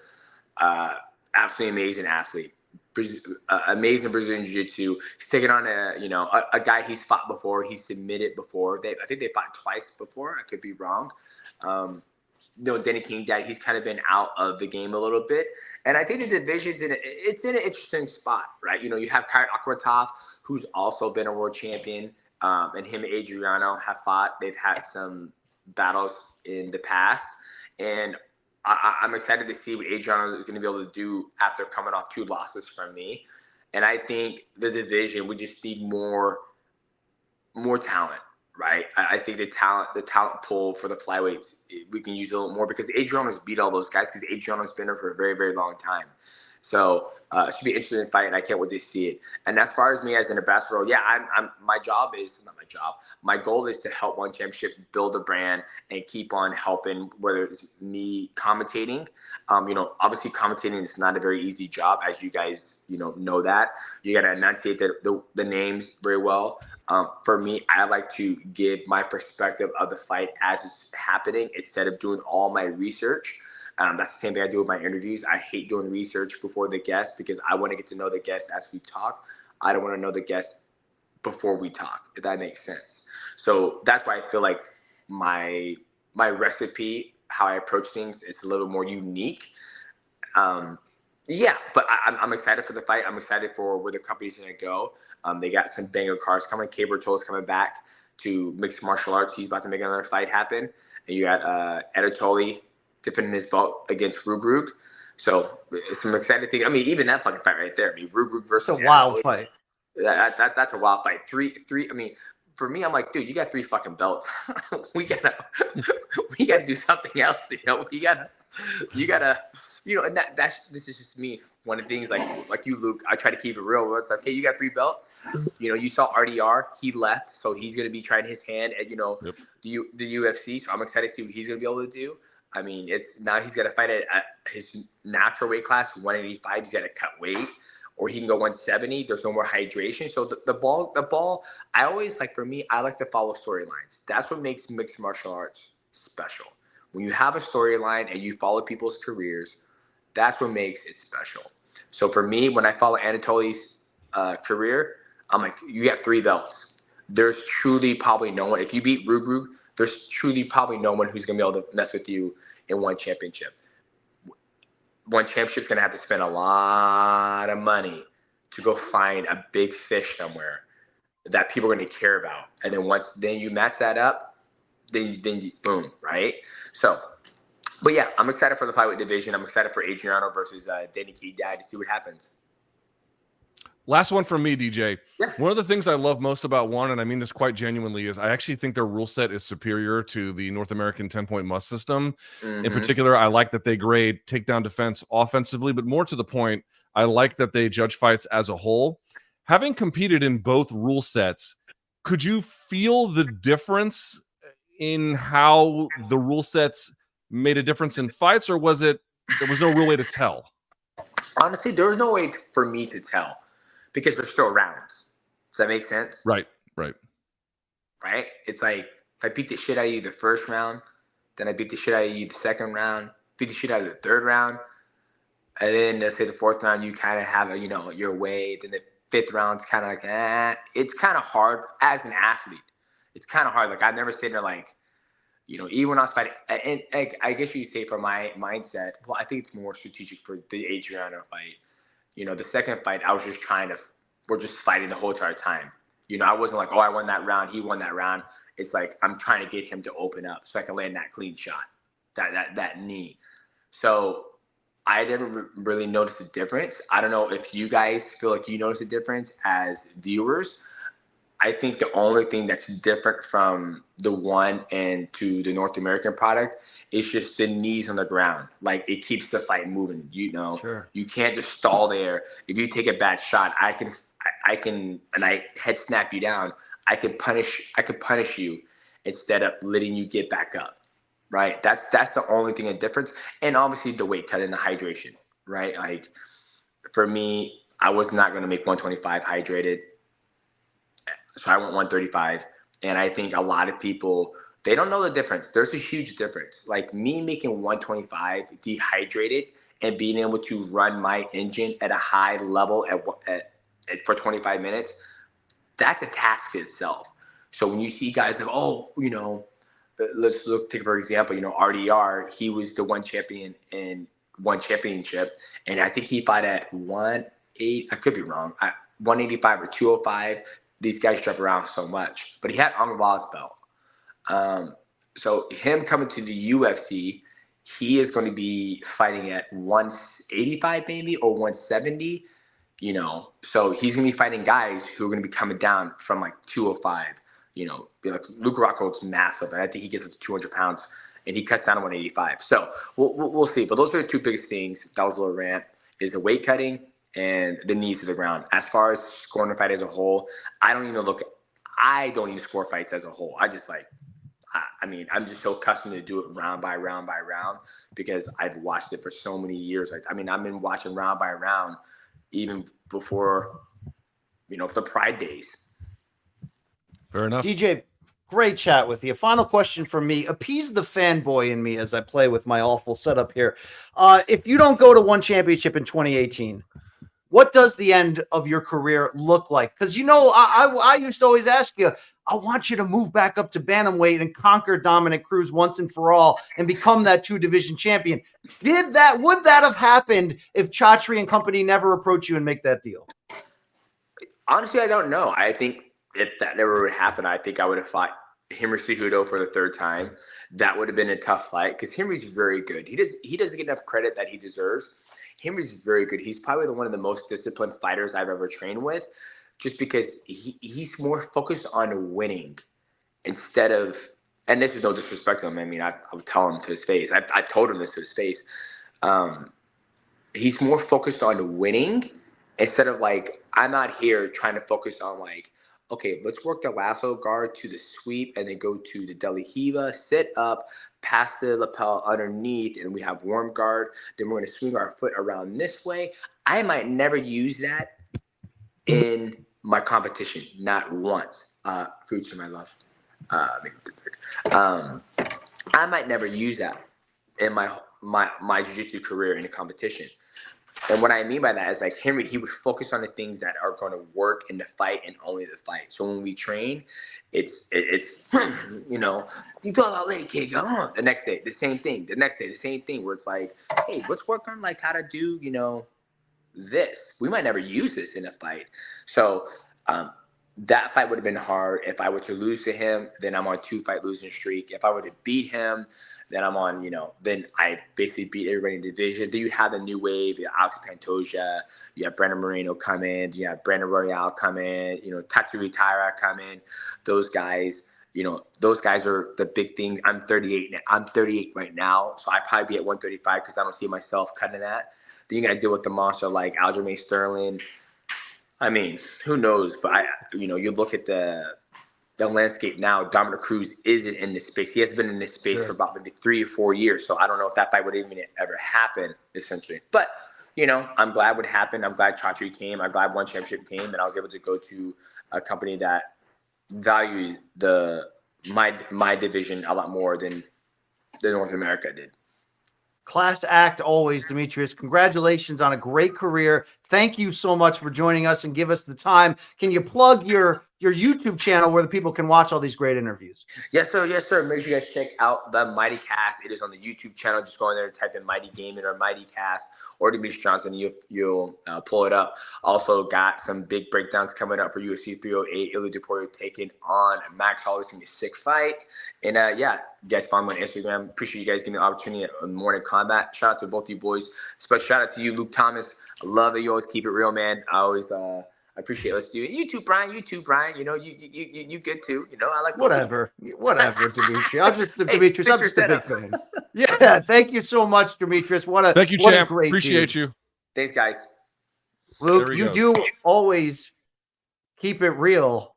Absolutely amazing athlete. Amazing Brazilian Jiu-Jitsu. He's taken on a guy he's fought before. He's submitted before. I think they fought twice before. I could be wrong. Danny Kingod, he's kind of been out of the game a little bit. And I think the division's it's in an interesting spot, right? You have Kyle Akhmatov, who's also been a world champion, and him and Adriano have fought. They've had some battles in the past. And I'm excited to see what Adriano is going to be able to do after coming off 2 losses from me. And I think the division, we just need more talent. Right, I think the talent pool for the flyweights, we can use a little more because Adriano's beat all those guys because Adriano's been there for a very, very long time. So it should be an interesting fight, and I can't wait to see it. And as far as me as an ambassador, my goal is to help one championship build a brand and keep on helping, whether it's me commentating. Obviously commentating is not a very easy job, as you guys, know that. You got to enunciate the names very well. For me, I like to give my perspective of the fight as it's happening instead of doing all my research. That's the same thing I do with my interviews. I hate doing research before the guest because I want to get to know the guest as we talk. I don't want to know the guest before we talk, if that makes sense. So that's why I feel like my recipe, how I approach things, is a little more unique. But I'm excited for the fight. I'm excited for where the company's going to go. They got some banger cars coming. K Bertol's coming back to mixed martial arts. He's about to make another fight happen. And you got Anatoly defending his belt against Rubrug. So it's some exciting thing. I mean, even that fucking fight right there. I mean, Rubrug versus It's a wild Anatoly, fight. That's a wild fight. Three. I mean, for me, I'm like, dude, you got 3 fucking belts. we gotta do something else. You gotta. And this is just me. One of the things like you, Luke, I try to keep it real. It's like, okay, you got 3 belts. You saw RDR, he left, so he's gonna be trying his hand at the UFC. So I'm excited to see what he's gonna be able to do. I mean, now he's got to fight at his natural weight class, 185. He's got to cut weight, or he can go 170. There's no more hydration. So the ball. I always for me, I like to follow storylines. That's what makes mixed martial arts special. When you have a storyline and you follow people's careers, that's what makes it special. So for me, when I follow Anatoly's career, I'm like, you got 3 belts. There's truly probably no one. If you beat Rubrug, there's truly probably no one who's going to be able to mess with you in one championship. One championship's going to have to spend a lot of money to go find a big fish somewhere that people are going to care about. And then once you match that up, then boom, right? So, but yeah, I'm excited for the flyweight division. I'm excited for Adriano versus Danny Kingod to see what happens. Last one from me, DJ. Yeah. One of the things I love most about one, and I mean this quite genuinely, is I actually think their rule set is superior to the North American 10-point must system. Mm-hmm. In particular, I like that they grade takedown defense offensively, but more to the point, I like that they judge fights as a whole. Having competed in both rule sets, could you feel the difference in how the rule sets made a difference in fights, or was it there was no real way to tell? Honestly, there was no way for me to tell because there's still rounds. Does that make sense? Right. It's like if I beat the shit out of you the first round, then I beat the shit out of you the second round, beat the shit out of the third round, and then let's say the fourth round you kind of have your way. Then the fifth round's kind of like, it's kind of hard as an athlete. It's kind of hard. Like, I've never seen there like, you know, even when I was fighting, and I guess you say for my mindset, well, I think it's more strategic for the Adriano fight. You know, the second fight, I was just we're just fighting the whole entire time. You know, I wasn't like, oh, I won that round, he won that round. It's like, I'm trying to get him to open up so I can land that clean shot, that knee. So I didn't really notice a difference. I don't know if you guys feel like you notice a difference as viewers. I think the only thing that's different from the one and to the North American product is just the knees on the ground. Like, it keeps the fight moving, you know. Sure. You can't just stall there. If you take a bad shot, I can and I head snap you down. I could punish you instead of letting you get back up. Right? That's the only thing, a difference. And obviously the weight cut and the hydration, right? Like, for me, I was not going to make 125 hydrated. So I went 135. And I think a lot of people, they don't know the difference. There's a huge difference. Like, me making 125 dehydrated and being able to run my engine at a high level for 25 minutes, that's a task itself. So when you see guys like, oh, you know, let's take for example, you know, RDR, he was the one champion in one championship. And I think he fought at 180, I could be wrong, 185 or 205. These guys jump around so much, but he had Amrabal's belt. So him coming to the UFC, he is going to be fighting at 185 maybe or 170, you know. So he's going to be fighting guys who are going to be coming down from like 205, you know. Like, Luke Rockhold's massive, and I think he gets up to 200 pounds, and he cuts down to 185. So we'll see. But those are the two biggest things. That was a little rant, is the weight cutting and the knees to the ground. As far as scoring a fight as a whole, I don't even score fights as a whole. I just like, I mean, I'm just so accustomed to do it round by round by round because I've watched it for so many years. Like, I mean, I've been watching round by round even before, you know, the Pride days. Fair enough. DJ, great chat with you. Final question from me. Appease the fanboy in me as I play with my awful setup here. If you don't go to one championship in 2018, what does the end of your career look like? Because, you know, I used to always ask you, I want you to move back up to bantamweight and conquer Dominic Cruz once and for all and become that 2-division champion. Would that have happened if Chatri and company never approach you and make that deal? Honestly, I don't know. I think if that never would happen, I think I would have fought Henry Cejudo for the third time. That would have been a tough fight because Henry's very good. He doesn't get enough credit that he deserves. Henry's very good. He's probably one of the most disciplined fighters I've ever trained with, just because he's more focused on winning instead of, and this is no disrespect to him. I mean, I would tell him to his face. I told him this to his face. He's more focused on winning instead of like, I'm out here trying to focus on like, okay, let's work the lasso guard to the sweep and then go to the Delahiva, sit up, pass the lapel underneath, and we have warm guard. Then we're going to swing our foot around this way. I might never use that in my competition, not once. Future, my love. I might never use that in my jiu-jitsu career in a competition. And what I mean by that is, like, Henry, he would focus on the things that are going to work in the fight and only the fight. So when we train, it's you know, you go out late, kid, go on. The next day, the same thing. The next day, the same thing, where it's like, hey, let's work on like how to do, you know, this. We might never use this in a fight. So that fight would have been hard. If I were to lose to him, then I'm on 2-fight losing streak. If I were to beat him, then I'm on, you know, then I basically beat everybody in the division. Then you have the new wave, you have Alex Pantoja, you have Brandon Moreno come in, you have Brandon Royale come in, you know, Tatsumi Taira come in. Those guys, you know, those guys are the big thing. I'm 38 now. I'm 38 right now, so I'd probably be at 135 because I don't see myself cutting that. Then you got to deal with the monster like Aljamain Sterling. I mean, who knows? But you know, you look at the landscape now. Dominic Cruz isn't in this space. He has been in this space for about maybe 3 or 4 years. So I don't know if that fight would even ever happen, essentially. But, you know, I'm glad what happened. I'm glad Chatri came. I'm glad one championship came, and I was able to go to a company that valued my division a lot more than North America did. Class act always, Demetrious. Congratulations on a great career. Thank you so much for joining us and give us the time. Can you plug your YouTube channel where the people can watch all these great interviews? Yes, sir. Yes, sir. Make sure you guys check out the Mighty Cast. It is on the YouTube channel. Just go in there and type in Mighty Gaming or Mighty Cast or Demetrious Johnson. You'll pull it up. Also got some big breakdowns coming up for UFC 308. Ilya Deporio taking on Max Holloway. It's going to be a sick fight. And yeah, you guys follow me on Instagram. Appreciate you guys giving me the opportunity at Morning Combat. Shout out to both you boys. Special shout out to you, Luke Thomas. I love that you always keep it real, man. I always I appreciate it. You too, Brian. You too, Brian. You know, you good too. You know, I like whatever, Demetrious. I'm just Demetrious. I'm just a big fan. Yeah, thank you so much, Demetrious. Thank you, champ. Appreciate you. Thanks, guys. Luke, you do always keep it real,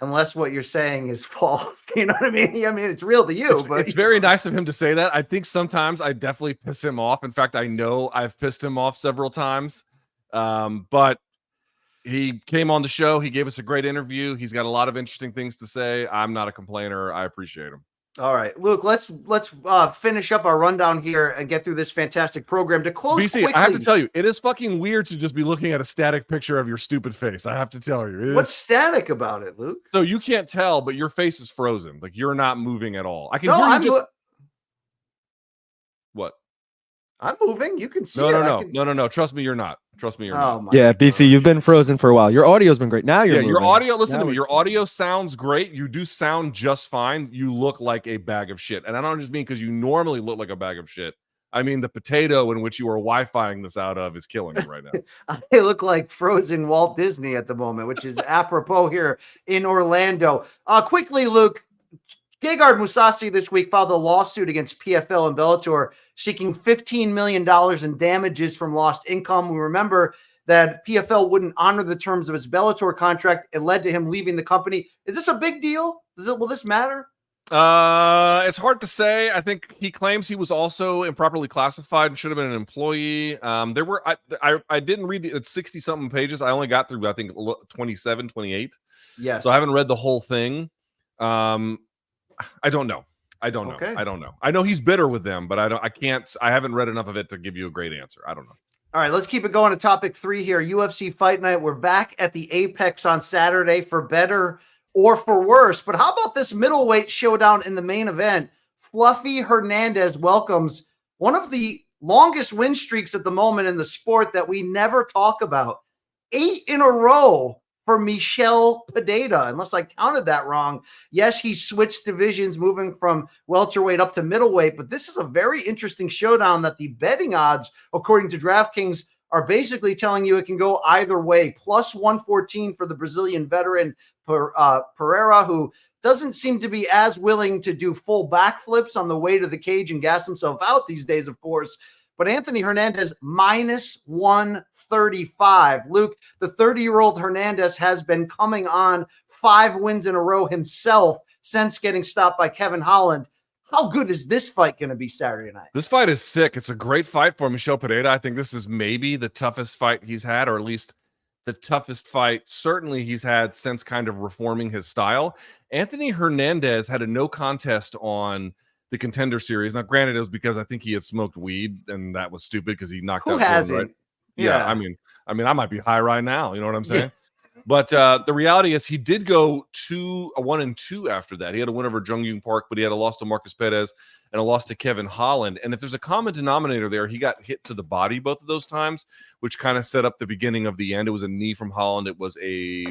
unless what you're saying is false. You know what I mean? I mean, it's real to you, but it's very nice of him to say that. I think sometimes I definitely piss him off. In fact, I know I've pissed him off several times. But he came on the show. He gave us a great interview. He's got a lot of interesting things to say. I'm not a complainer. I appreciate him. All right, Luke, let's finish up our rundown here and get through this fantastic program. To close BC, quickly, I have to tell you, it is fucking weird to just be looking at a static picture of your stupid face. I have to tell you. What's static about it, Luke? So you can't tell, but your face is frozen. Like you're not moving at all. I can No, hear you I'm just... What? I'm moving. You can see No. Trust me, you're not. Trust me, you're not. Yeah, BC, you've been frozen for a while. Your audio's been great. Now you're moving. Your audio, listen now to me. Your audio sounds great. You do sound just fine. You look like a bag of shit. And I don't just mean because you normally look like a bag of shit. I mean the potato in which you are Wi-Fiing this out of is killing me right now. I look like frozen Walt Disney at the moment, which is apropos here in Orlando. Quickly, Luke, Gegard Mousasi this week filed a lawsuit against PFL and Bellator seeking $15 million in damages from lost income. We remember that PFL wouldn't honor the terms of his Bellator contract. It led to him leaving the company. Is this a big deal? Will this matter? It's hard to say. I think he claims he was also improperly classified and should have been an employee. There were I didn't read it's 60 something pages. I only got through I think 27, 28. Yes. So I haven't read the whole thing. I don't know. Okay. I don't know. I know he's bitter with them, but I haven't read enough of it to give you a great answer. I don't know. All right, let's keep it going to topic 3 here. UFC Fight Night. We're back at the Apex on Saturday for better or for worse. But how about this middleweight showdown in the main event? Fluffy Hernandez welcomes one of the longest win streaks at the moment in the sport that we never talk about. 8 in a row for Michel Pereira, unless I counted that wrong. Yes, he switched divisions, moving from welterweight up to middleweight, but this is a very interesting showdown that the betting odds, according to DraftKings, are basically telling you it can go either way. Plus 114 for the Brazilian veteran Pereira, who doesn't seem to be as willing to do full backflips on the way to the cage and gas himself out these days, of course. But Anthony Hernandez, minus 135. Luke, the 30-year-old Hernandez has been coming on 5 wins in a row himself since getting stopped by Kevin Holland. How good is this fight going to be Saturday night? This fight is sick. It's a great fight for Michel Pereira. I think this is maybe the toughest fight he's had, or at least the toughest fight certainly he's had since kind of reforming his style. Anthony Hernandez had a no contest on the Contender Series. Now, granted, it was because I think he had smoked weed, and that was stupid because he knocked out. Who hasn't? Right? Yeah, I mean, I might be high right now. You know what I'm saying? But the reality is, he did go 1-2 after that. He had a win over Jung Yoon Park, but he had a loss to Marcus Perez and a loss to Kevin Holland. And if there's a common denominator there, he got hit to the body both of those times, which kind of set up the beginning of the end. It was a knee from Holland. It was a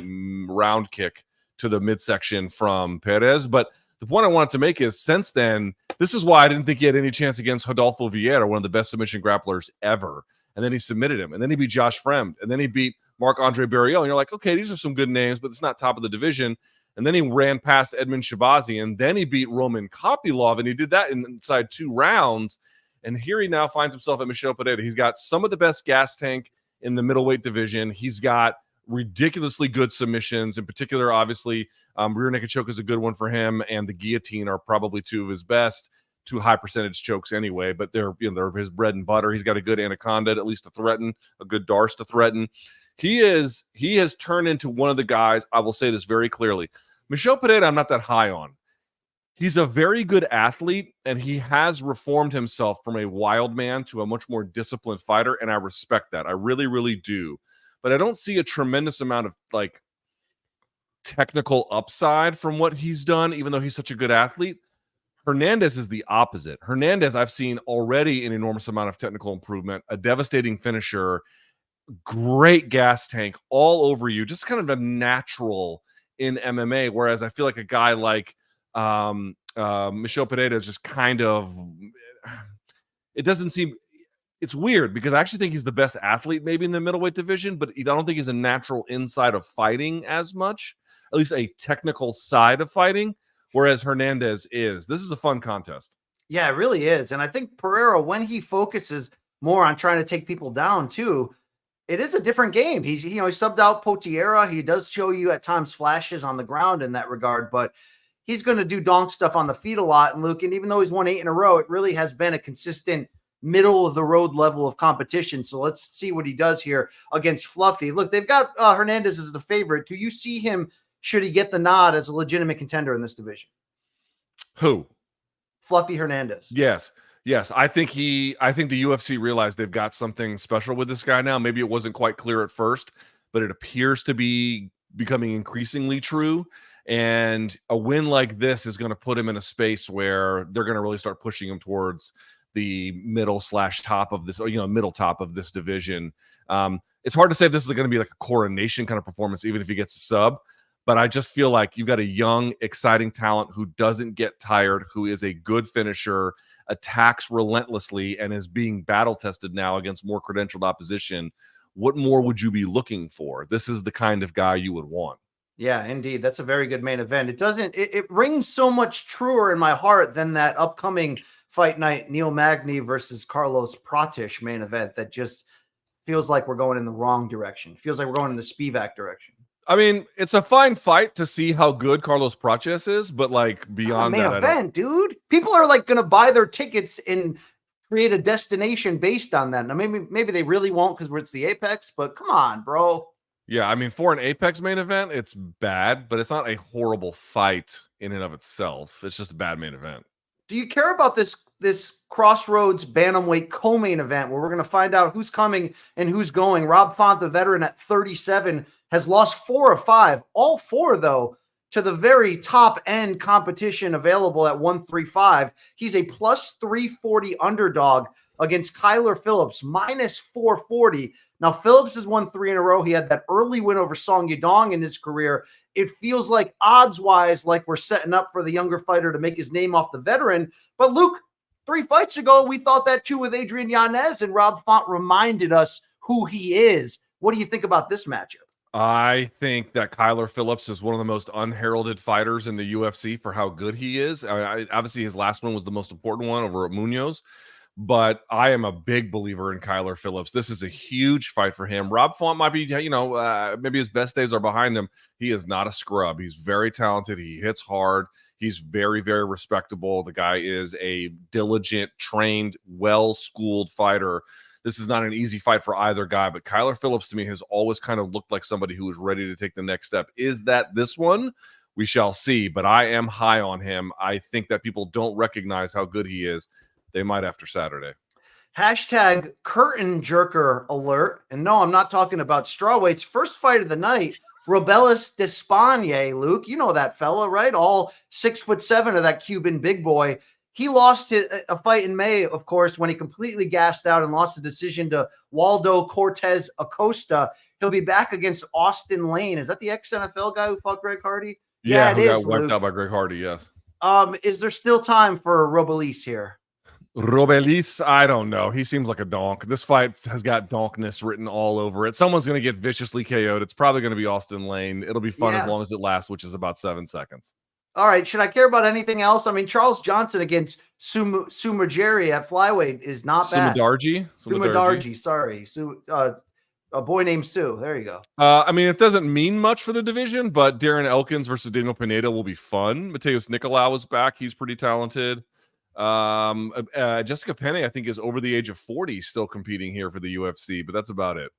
round kick to the midsection from Perez. But the point I wanted to make is, since then, this is why I didn't think he had any chance against Rodolfo Vieira, one of the best submission grapplers ever. And then he submitted him. And then he beat Josh Fremd. And then he beat Marc-Andre Barriel. And you're like, okay, these are some good names, but it's not top of the division. And then he ran past Edmund Shabazi. And then he beat Roman Kopylov. And he did that inside 2 rounds. And here he now finds himself at Michel Pereira. He's got some of the best gas tank in the middleweight division. He's got ridiculously good submissions. In particular, obviously, rear naked choke is a good one for him, and the guillotine are probably 2 of his best, 2 high percentage chokes anyway, but they're his bread and butter. He's got a good anaconda at least to threaten, a good Darce to threaten. He has turned into one of the guys. I will say this very clearly. Michel Pereira, I'm not that high on. He's a very good athlete, and he has reformed himself from a wild man to a much more disciplined fighter, and I respect that. I really, really do. But I don't see a tremendous amount of like technical upside from what he's done, even though he's such a good athlete. Hernandez is the opposite. Hernandez, I've seen already an enormous amount of technical improvement, a devastating finisher, great gas tank all over you, just kind of a natural in MMA. Whereas I feel like a guy like Michel Pereira is just kind of, it doesn't seem, it's weird because I actually think he's the best athlete maybe in the middleweight division, but I don't think he's a natural inside of fighting as much, at least a technical side of fighting, whereas Hernandez is. This is a fun contest. Yeah, it really is. And I think Pereira, when he focuses more on trying to take people down too, it is a different game. He subbed out Potiera. He does show you at times flashes on the ground in that regard, but he's going to do donk stuff on the feet a lot. And Luke, and even though he's won 8 in a row, it really has been a consistent middle of the road level of competition. So let's see what he does here against Fluffy. Look, they've got Hernandez as the favorite. Do you see him, should he get the nod, as a legitimate contender in this division? Who? Fluffy Hernandez. Yes. I think the UFC realized they've got something special with this guy now. Maybe it wasn't quite clear at first, but it appears to be becoming increasingly true. And a win like this is going to put him in a space where they're going to really start pushing him towards the middle/top of this, middle top of this division. It's hard to say if this is going to be like a coronation kind of performance, even if he gets a sub. But I just feel like you got a young, exciting talent who doesn't get tired, who is a good finisher, attacks relentlessly, and is being battle tested now against more credentialed opposition. What more would you be looking for? This is the kind of guy you would want. Yeah, indeed. That's a very good main event. It rings so much truer in my heart than that upcoming Fight Night Neil Magny versus Carlos Pratish main event that just feels like we're going in the wrong direction. Feels like we're going in the Spivak direction. I mean, it's a fine fight to see how good Carlos Pratish is, but like beyond main that, event, dude. People are like going to buy their tickets and create a destination based on that. Now, maybe they really won't because it's the Apex, but come on, bro. Yeah, I mean, for an Apex main event, it's bad, but it's not a horrible fight in and of itself. It's just a bad main event. Do you care about this Crossroads Bantamweight co-main event where we're going to find out who's coming and who's going? Rob Font, the veteran at 37, has lost 4 of 5. All 4, though, to the very top end competition available at 135. He's a plus 340 underdog against Kyler Phillips, minus 440. Now, Phillips has won 3 in a row. He had that early win over Song Yadong in his career. It feels like odds-wise, like we're setting up for the younger fighter to make his name off the veteran. But Luke, 3 fights ago, we thought that too with Adrian Yanez, and Rob Font reminded us who he is. What do you think about this matchup? I think that Kyler Phillips is one of the most unheralded fighters in the UFC for how good he is. Obviously, his last one was the most important one over at Munoz, but I am a big believer in Kyler Phillips. This is a huge fight for him. Rob Font might be, maybe his best days are behind him. He is not a scrub. He's very talented. He hits hard. He's very, very respectable. The guy is a diligent, trained, well-schooled fighter. This is not an easy fight for either guy, but Kyler Phillips to me has always kind of looked like somebody who is ready to take the next step. Is that this one? We shall see, but I am high on him. I think that people don't recognize how good he is. They might after Saturday. Hashtag curtain jerker alert. And no, I'm not talking about strawweights. First fight of the night, Robelis Despagne, Luke. You know that fella, right? All 6'7" of that Cuban big boy. He lost a fight in May, of course, when he completely gassed out and lost the decision to Waldo Cortez Acosta. He'll be back against Austin Lane. Is that the ex-NFL guy who fought Greg Hardy? Yeah, it who is, got wiped Luke. out by Greg Hardy, yes. Is there still time for Robelis here? Robelis, I don't know. He seems like a donk. This fight has got donkness written all over it. Someone's going to get viciously KO'd. It's probably going to be Austin Lane. It'll be fun as long as it lasts, which is about 7 seconds. All right. Should I care about anything else? I mean, Charles Johnson against Sumajeri at flyweight is not bad. Sumadarji. Sorry. A boy named Sue. There you go. I mean, it doesn't mean much for the division, but Darren Elkins versus Daniel Pineda will be fun. Mateus Nicolau is back. He's pretty talented. Jessica Penne, I think, is over the age of 40, still competing here for the UFC, but that's about it.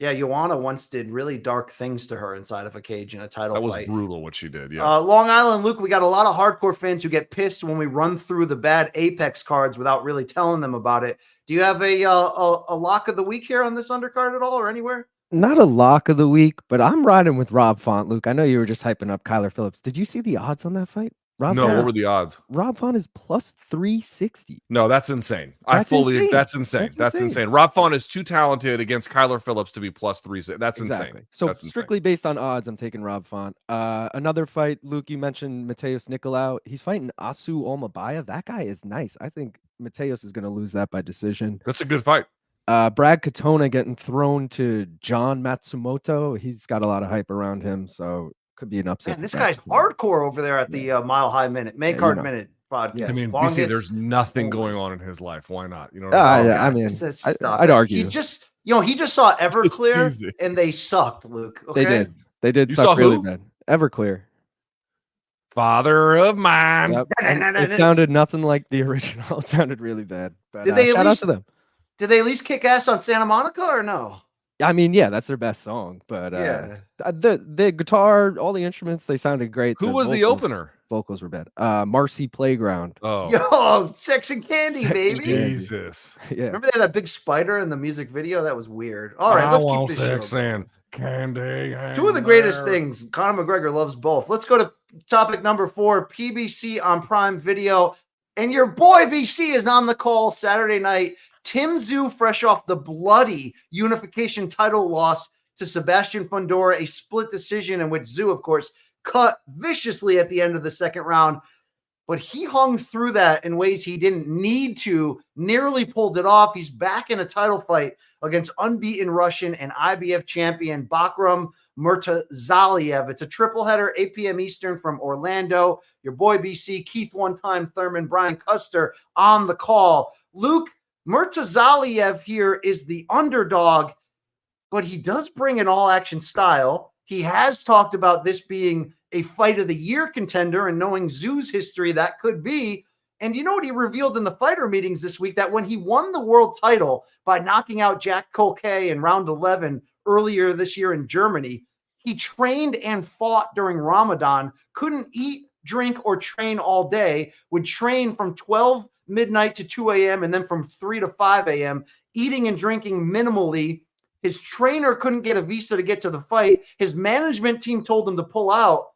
Yeah, Joanna once did really dark things to her inside of a cage in a title That was fight. brutal what she did. Yes. Long Island, Luke, we got a lot of hardcore fans who get pissed when we run through the bad Apex cards without really telling them about it. Do you have a lock of the week here on this undercard at all or anywhere? Not a lock of the week, but I'm riding with Rob Font, Luke. I know you were just hyping up Kyler Phillips. Did you see the odds on that fight? No, what were the odds? Rob Font is plus 360. No, that's insane. That's insane. That's insane. Rob Font is too talented against Kyler Phillips to be plus 360. That's insane. So that's strictly based on odds, I'm taking Rob Font. Another fight, Luke, you mentioned Mateus Nicolau. He's fighting Asu Olmabayev. That guy is nice. I think Mateus is going to lose that by decision. That's a good fight. Brad Katona getting thrown to John Matsumoto. He's got a lot of hype around him, so could be an upset. Man, this guy's hardcore over there at the Mile High Minute, Card Minute podcast. I mean, BC, there's nothing going on in his life. Why not? You know, I mean, I'd argue. He just saw Everclear and they sucked, Luke. Okay? They did suck really bad. Everclear. Father of mine. Yep. It sounded nothing like the original. It sounded really bad. But did they shout out to them. Did they at least kick ass on Santa Monica or no? I mean, yeah, that's their best song. But the guitar, all the instruments, they sounded great. Who was the opener? Vocals were bad. Marcy Playground. Oh, yo, Sex and Candy, baby. Jesus. Yeah. Remember they had that big spider in the music video? That was weird. All right, let's keep this sex and candy. Two of the greatest things. Conor McGregor loves both. Let's go to topic number 4, PBC on Prime Video. And your boy BC is on the call Saturday night. Tim Tzyu, fresh off the bloody unification title loss to Sebastian Fundora, a split decision in which Tzyu, of course, cut viciously at the end of the second round. But he hung through that in ways he didn't need to, nearly pulled it off. He's back in a title fight against unbeaten Russian and IBF champion Bakram Murtazaliev. It's a triple header, 8 p.m. Eastern from Orlando. Your boy BC, Keith One-Time Thurman, Brian Custer on the call. Luke, Murtazaliev here is the underdog, but he does bring an all-action style. He has talked about this being a fight of the year contender, and knowing Tzyu's history, that could be. And you know what he revealed in the fighter meetings this week? That when he won the world title by knocking out Jack Colquet in round 11 earlier this year in Germany, he trained and fought during Ramadan, couldn't eat, drink, or train all day, would train from 12 midnight to 2 a.m. and then from 3 to 5 a.m., eating and drinking minimally. His trainer couldn't get a visa to get to the fight. His management team told him to pull out,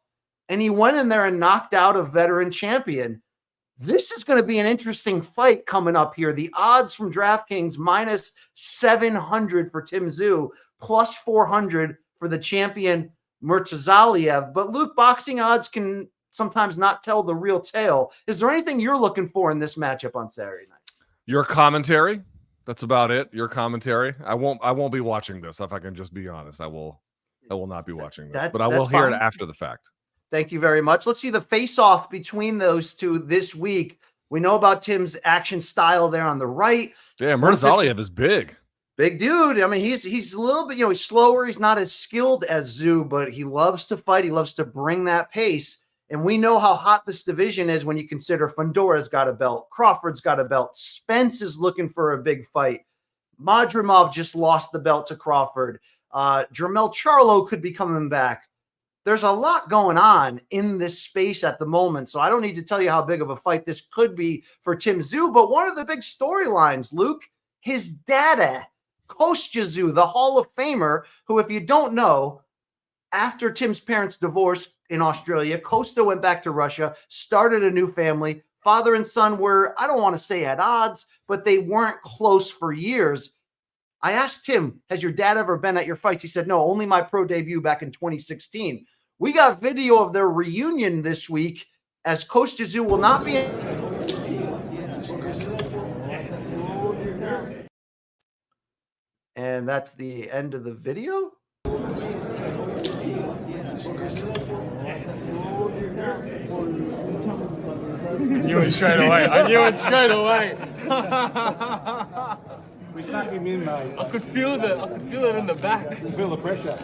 and he went in there and knocked out a veteran champion. This is going to be an interesting fight coming up here. The odds from DraftKings minus 700 for Tim Tzyu, plus 400 for the champion Murtazaliev. But Luke, boxing odds can sometimes not tell the real tale. Is there anything you're looking for in this matchup on Saturday night? Your commentary. That's about it. Your commentary. I won't be watching this. If I can just be honest, I will not be watching this, but I will hear it after the fact. Thank you very much. Let's see the face-off between those two this week. We know about Tim's action style there on the right. Yeah, Murtazaliev is big. Big dude. I mean, he's a little bit, he's slower. He's not as skilled as Tzyu, but he loves to fight. He loves to bring that pace. And we know how hot this division is when you consider Fundora's got a belt, Crawford's got a belt, Spence is looking for a big fight. Madrimov just lost the belt to Crawford. Jermell Charlo could be coming back. There's a lot going on in this space at the moment, so I don't need to tell you how big of a fight this could be for Tim Tzyu, but one of the big storylines, Luke, his dada, Kostya Tszyu, the Hall of Famer, who, if you don't know, after Tim's parents divorced in Australia, Kostya went back to Russia, started a new family. Father and son were, I don't want to say at odds, but they weren't close for years. I asked Tim, has your dad ever been at your fights? He said, no, only my pro debut back in 2016. We got video of their reunion this week, as Kostya Tszyu will not be. And that's the end of the video. I knew it straight away. We're snacking midnight. I could feel it in the back. You feel the pressure.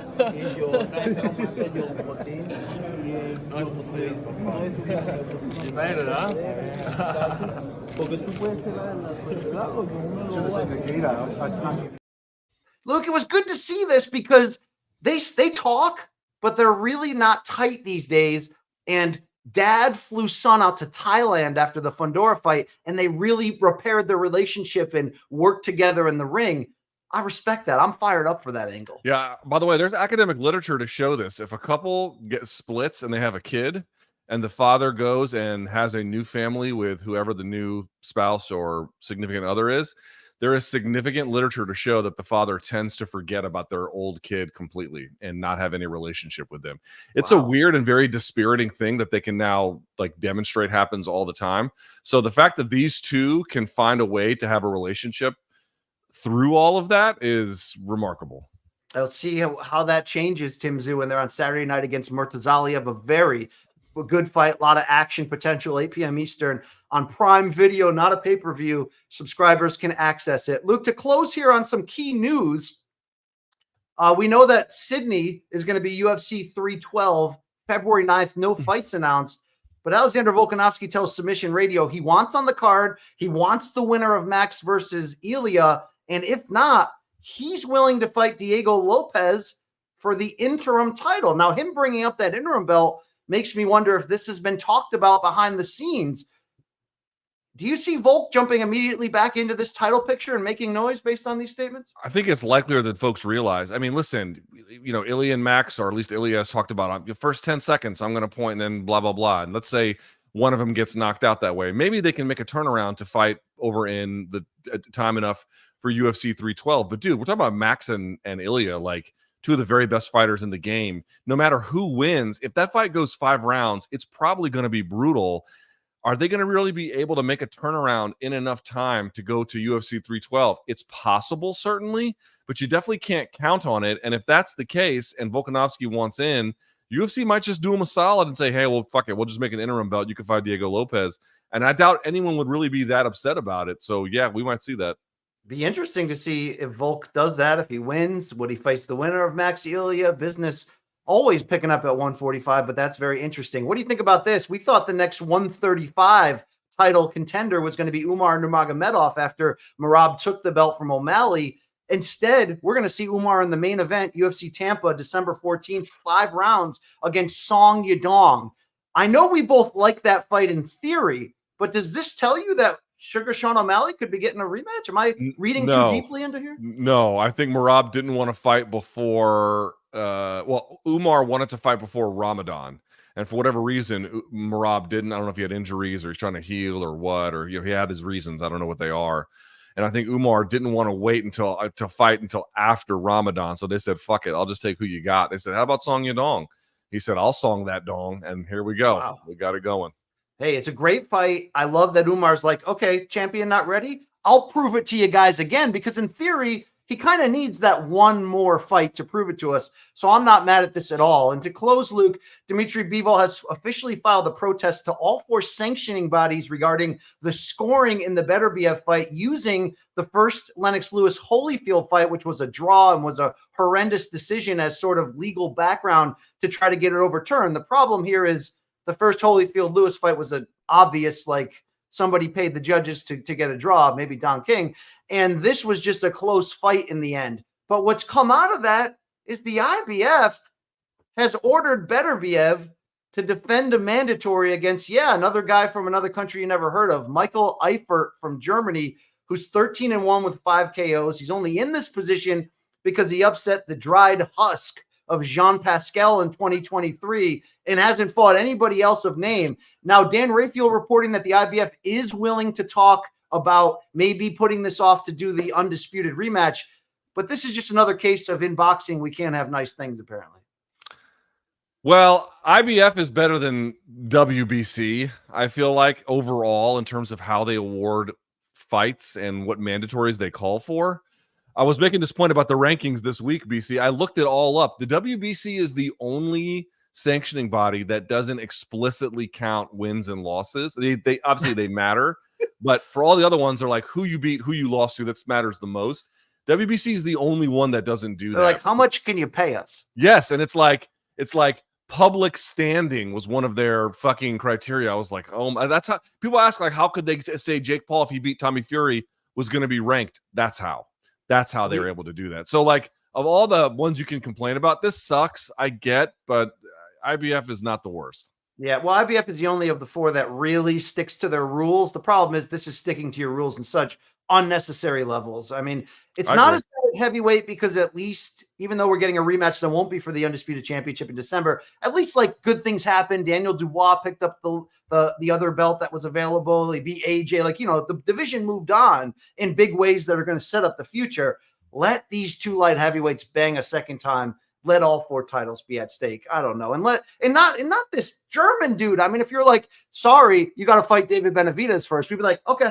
Nice to see. You made it, huh? Should have said the gator. Luke, it was good to see this because they talk, but they're really not tight these days. And dad flew son out to Thailand after the Fundora fight, and they really repaired their relationship and worked together in the ring. I respect that. I'm fired up for that angle. Yeah. By the way, there's academic literature to show this. If a couple gets splits and they have a kid, and the father goes and has a new family with whoever the new spouse or significant other is, there is significant literature to show that the father tends to forget about their old kid completely and not have any relationship with them. It's a weird and very dispiriting thing that they can now like demonstrate happens all the time. So the fact that these two can find a way to have a relationship through all of that is remarkable. Let's see how that changes, Tim Tzyu, when they're on Saturday night against Murtazali. A very good fight, a lot of action potential, 8 p.m. Eastern on Prime Video, not a pay-per-view. Subscribers can access it. Luke, to close here on some key news, we know that Sydney is going to be UFC 312, February 9th, no fights announced. But Alexander Volkanovski tells Submission Radio he wants on the card, he wants the winner of Max versus Ilya, and if not, he's willing to fight Diego Lopez for the interim title. Now, him bringing up that interim belt makes me wonder if this has been talked about behind the scenes. Do you see Volk jumping immediately back into this title picture and making noise based on these statements? I think it's likelier than folks realize. I mean, listen, you know, Ilya and Max, or at least Ilya has talked about the first 10 seconds, I'm going to point and then blah, blah, blah. And let's say one of them gets knocked out that way. Maybe they can make a turnaround to fight over in the time enough for UFC 312. But dude, we're talking about Max and Ilya, like two of the very best fighters in the game. No matter who wins, if that fight goes 5 rounds, it's probably going to be brutal. Are they going to really be able to make a turnaround in enough time to go to UFC 312? It's possible, certainly, but you definitely can't count on it. And if that's the case and Volkanovski wants in, UFC might just do him a solid and say, hey, well, fuck it. We'll just make an interim belt. You can fight Diego Lopez. And I doubt anyone would really be that upset about it. So, yeah, we might see that. Be interesting to see if Volk does that. If he wins, would he fight the winner of Max Ilya? Business always picking up at 145, but that's very interesting. What do you think about this? We thought the next 135 title contender was going to be Umar Nurmagomedov after Merab took the belt from O'Malley. Instead, we're going to see Umar in the main event, UFC Tampa, December 14th, 5 rounds against Song Yadong. I know we both like that fight in theory, but does this tell you that Sugar Sean O'Malley could be getting a rematch? Am I reading too deeply into here? No, I think Merab didn't want to fight before. Well, Umar wanted to fight before Ramadan, and for whatever reason, Merab didn't. I don't know if he had injuries or he's trying to heal or what, or he had his reasons. I don't know what they are. And I think Umar didn't want to wait until to fight until after Ramadan. So they said, "Fuck it, I'll just take who you got." They said, "How about Song Yadong?" He said, "I'll song that dong," and here we go. Wow. We got it going. Hey, it's a great fight. I love that Umar's like, okay, champion not ready. I'll prove it to you guys again, because in theory, he kind of needs that one more fight to prove it to us. So I'm not mad at this at all. And to close, Luke, Dimitri Bivol has officially filed a protest to all 4 sanctioning bodies regarding the scoring in the Beterbiev fight, using the first Lennox Lewis Holyfield fight, which was a draw and was a horrendous decision, as sort of legal background to try to get it overturned. The problem here is the first Holyfield Lewis fight was an obvious, like, somebody paid the judges to get a draw, maybe Don King. And this was just a close fight in the end. But what's come out of that is the IBF has ordered Beterbiev to defend a mandatory against, another guy from another country you never heard of, Michael Eifert from Germany, who's 13-1 with 5 KOs. He's only in this position because he upset the dried husk of Jean Pascal in 2023 and hasn't fought anybody else of name. Now, Dan Raphael reporting that the IBF is willing to talk about maybe putting this off to do the undisputed rematch. But this is just another case of, in boxing, we can't have nice things, apparently. Well, IBF is better than WBC, I feel like, overall, in terms of how they award fights and what mandatories they call for. I was making this point about the rankings this week, BC. I looked it all up. The WBC is the only sanctioning body that doesn't explicitly count wins and losses. They obviously they matter, but for all the other ones, they're like who you beat, who you lost to. That matters the most. WBC is the only one that doesn't do that. Like, how much can you pay us? Yes, and it's like public standing was one of their fucking criteria. I was like, oh, that's how people ask, like, how could they say Jake Paul, if he beat Tommy Fury, was going to be ranked? That's how. That's how they were able to do that. So, like, of all the ones you can complain about, this sucks. I get, but IBF is not the worst. Yeah, well, IBF is the only of the four that really sticks to their rules. The problem is this is sticking to your rules in such unnecessary levels. I mean, it's not as bad at heavyweight because at least, even though we're getting a rematch that won't be for the Undisputed Championship in December, at least like good things happen. Daniel Dubois picked up the other belt that was available. He beat AJ. Like, you know, the division moved on in big ways that are going to set up the future. Let these two light heavyweights bang a second time. Let all four titles be at stake. I don't know. And not this German dude. I mean, if you're like, sorry, you got to fight David Benavidez first, we'd be like, okay,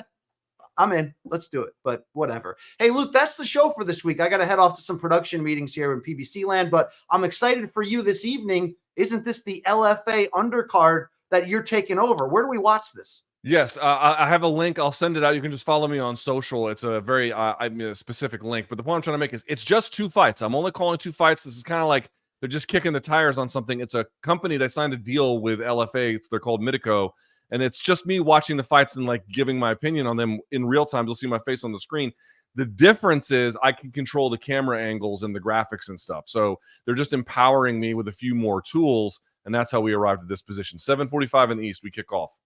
I'm in. Let's do it. But whatever. Hey, Luke, that's the show for this week. I got to head off to some production meetings here in PBC land, but I'm excited for you this evening. Isn't this the LFA undercard that you're taking over? Where do we watch this? Yes, I have a link. I'll send it out. You can just follow me on social. It's a very a specific link. But the point I'm trying to make is it's just 2 fights. I'm only calling 2 fights. This is kind of like they're just kicking the tires on something. It's a company that signed a deal with LFA. They're called Midico. And it's just me watching the fights and like giving my opinion on them in real time. You'll see my face on the screen. The difference is I can control the camera angles and the graphics and stuff. So they're just empowering me with a few more tools. And that's how we arrived at this position. 7:45 in the East, we kick off.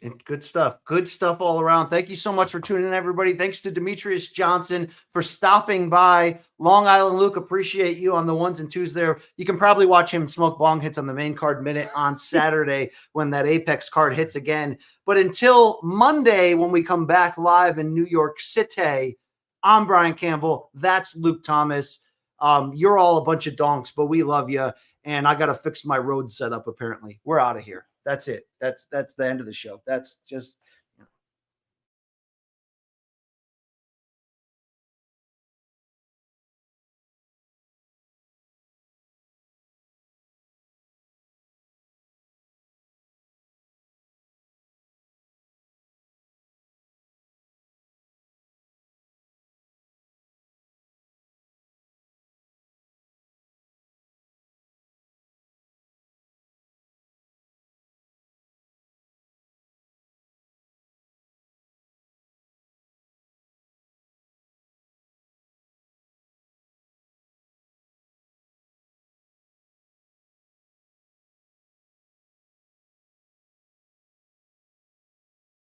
And good stuff all around. Thank you so much for tuning in, everybody. Thanks to Demetrious Johnson for stopping by. Long Island Luke, appreciate you on the 1s and 2s there. You can probably watch him smoke bong hits on the main card minute on Saturday when that Apex card hits again. But until Monday, when we come back live in New York City, I'm Brian Campbell. That's Luke Thomas. You're all a bunch of donks, but we love you. And I got to fix my road setup, apparently. We're out of here. That's it. That's the end of the show. That's just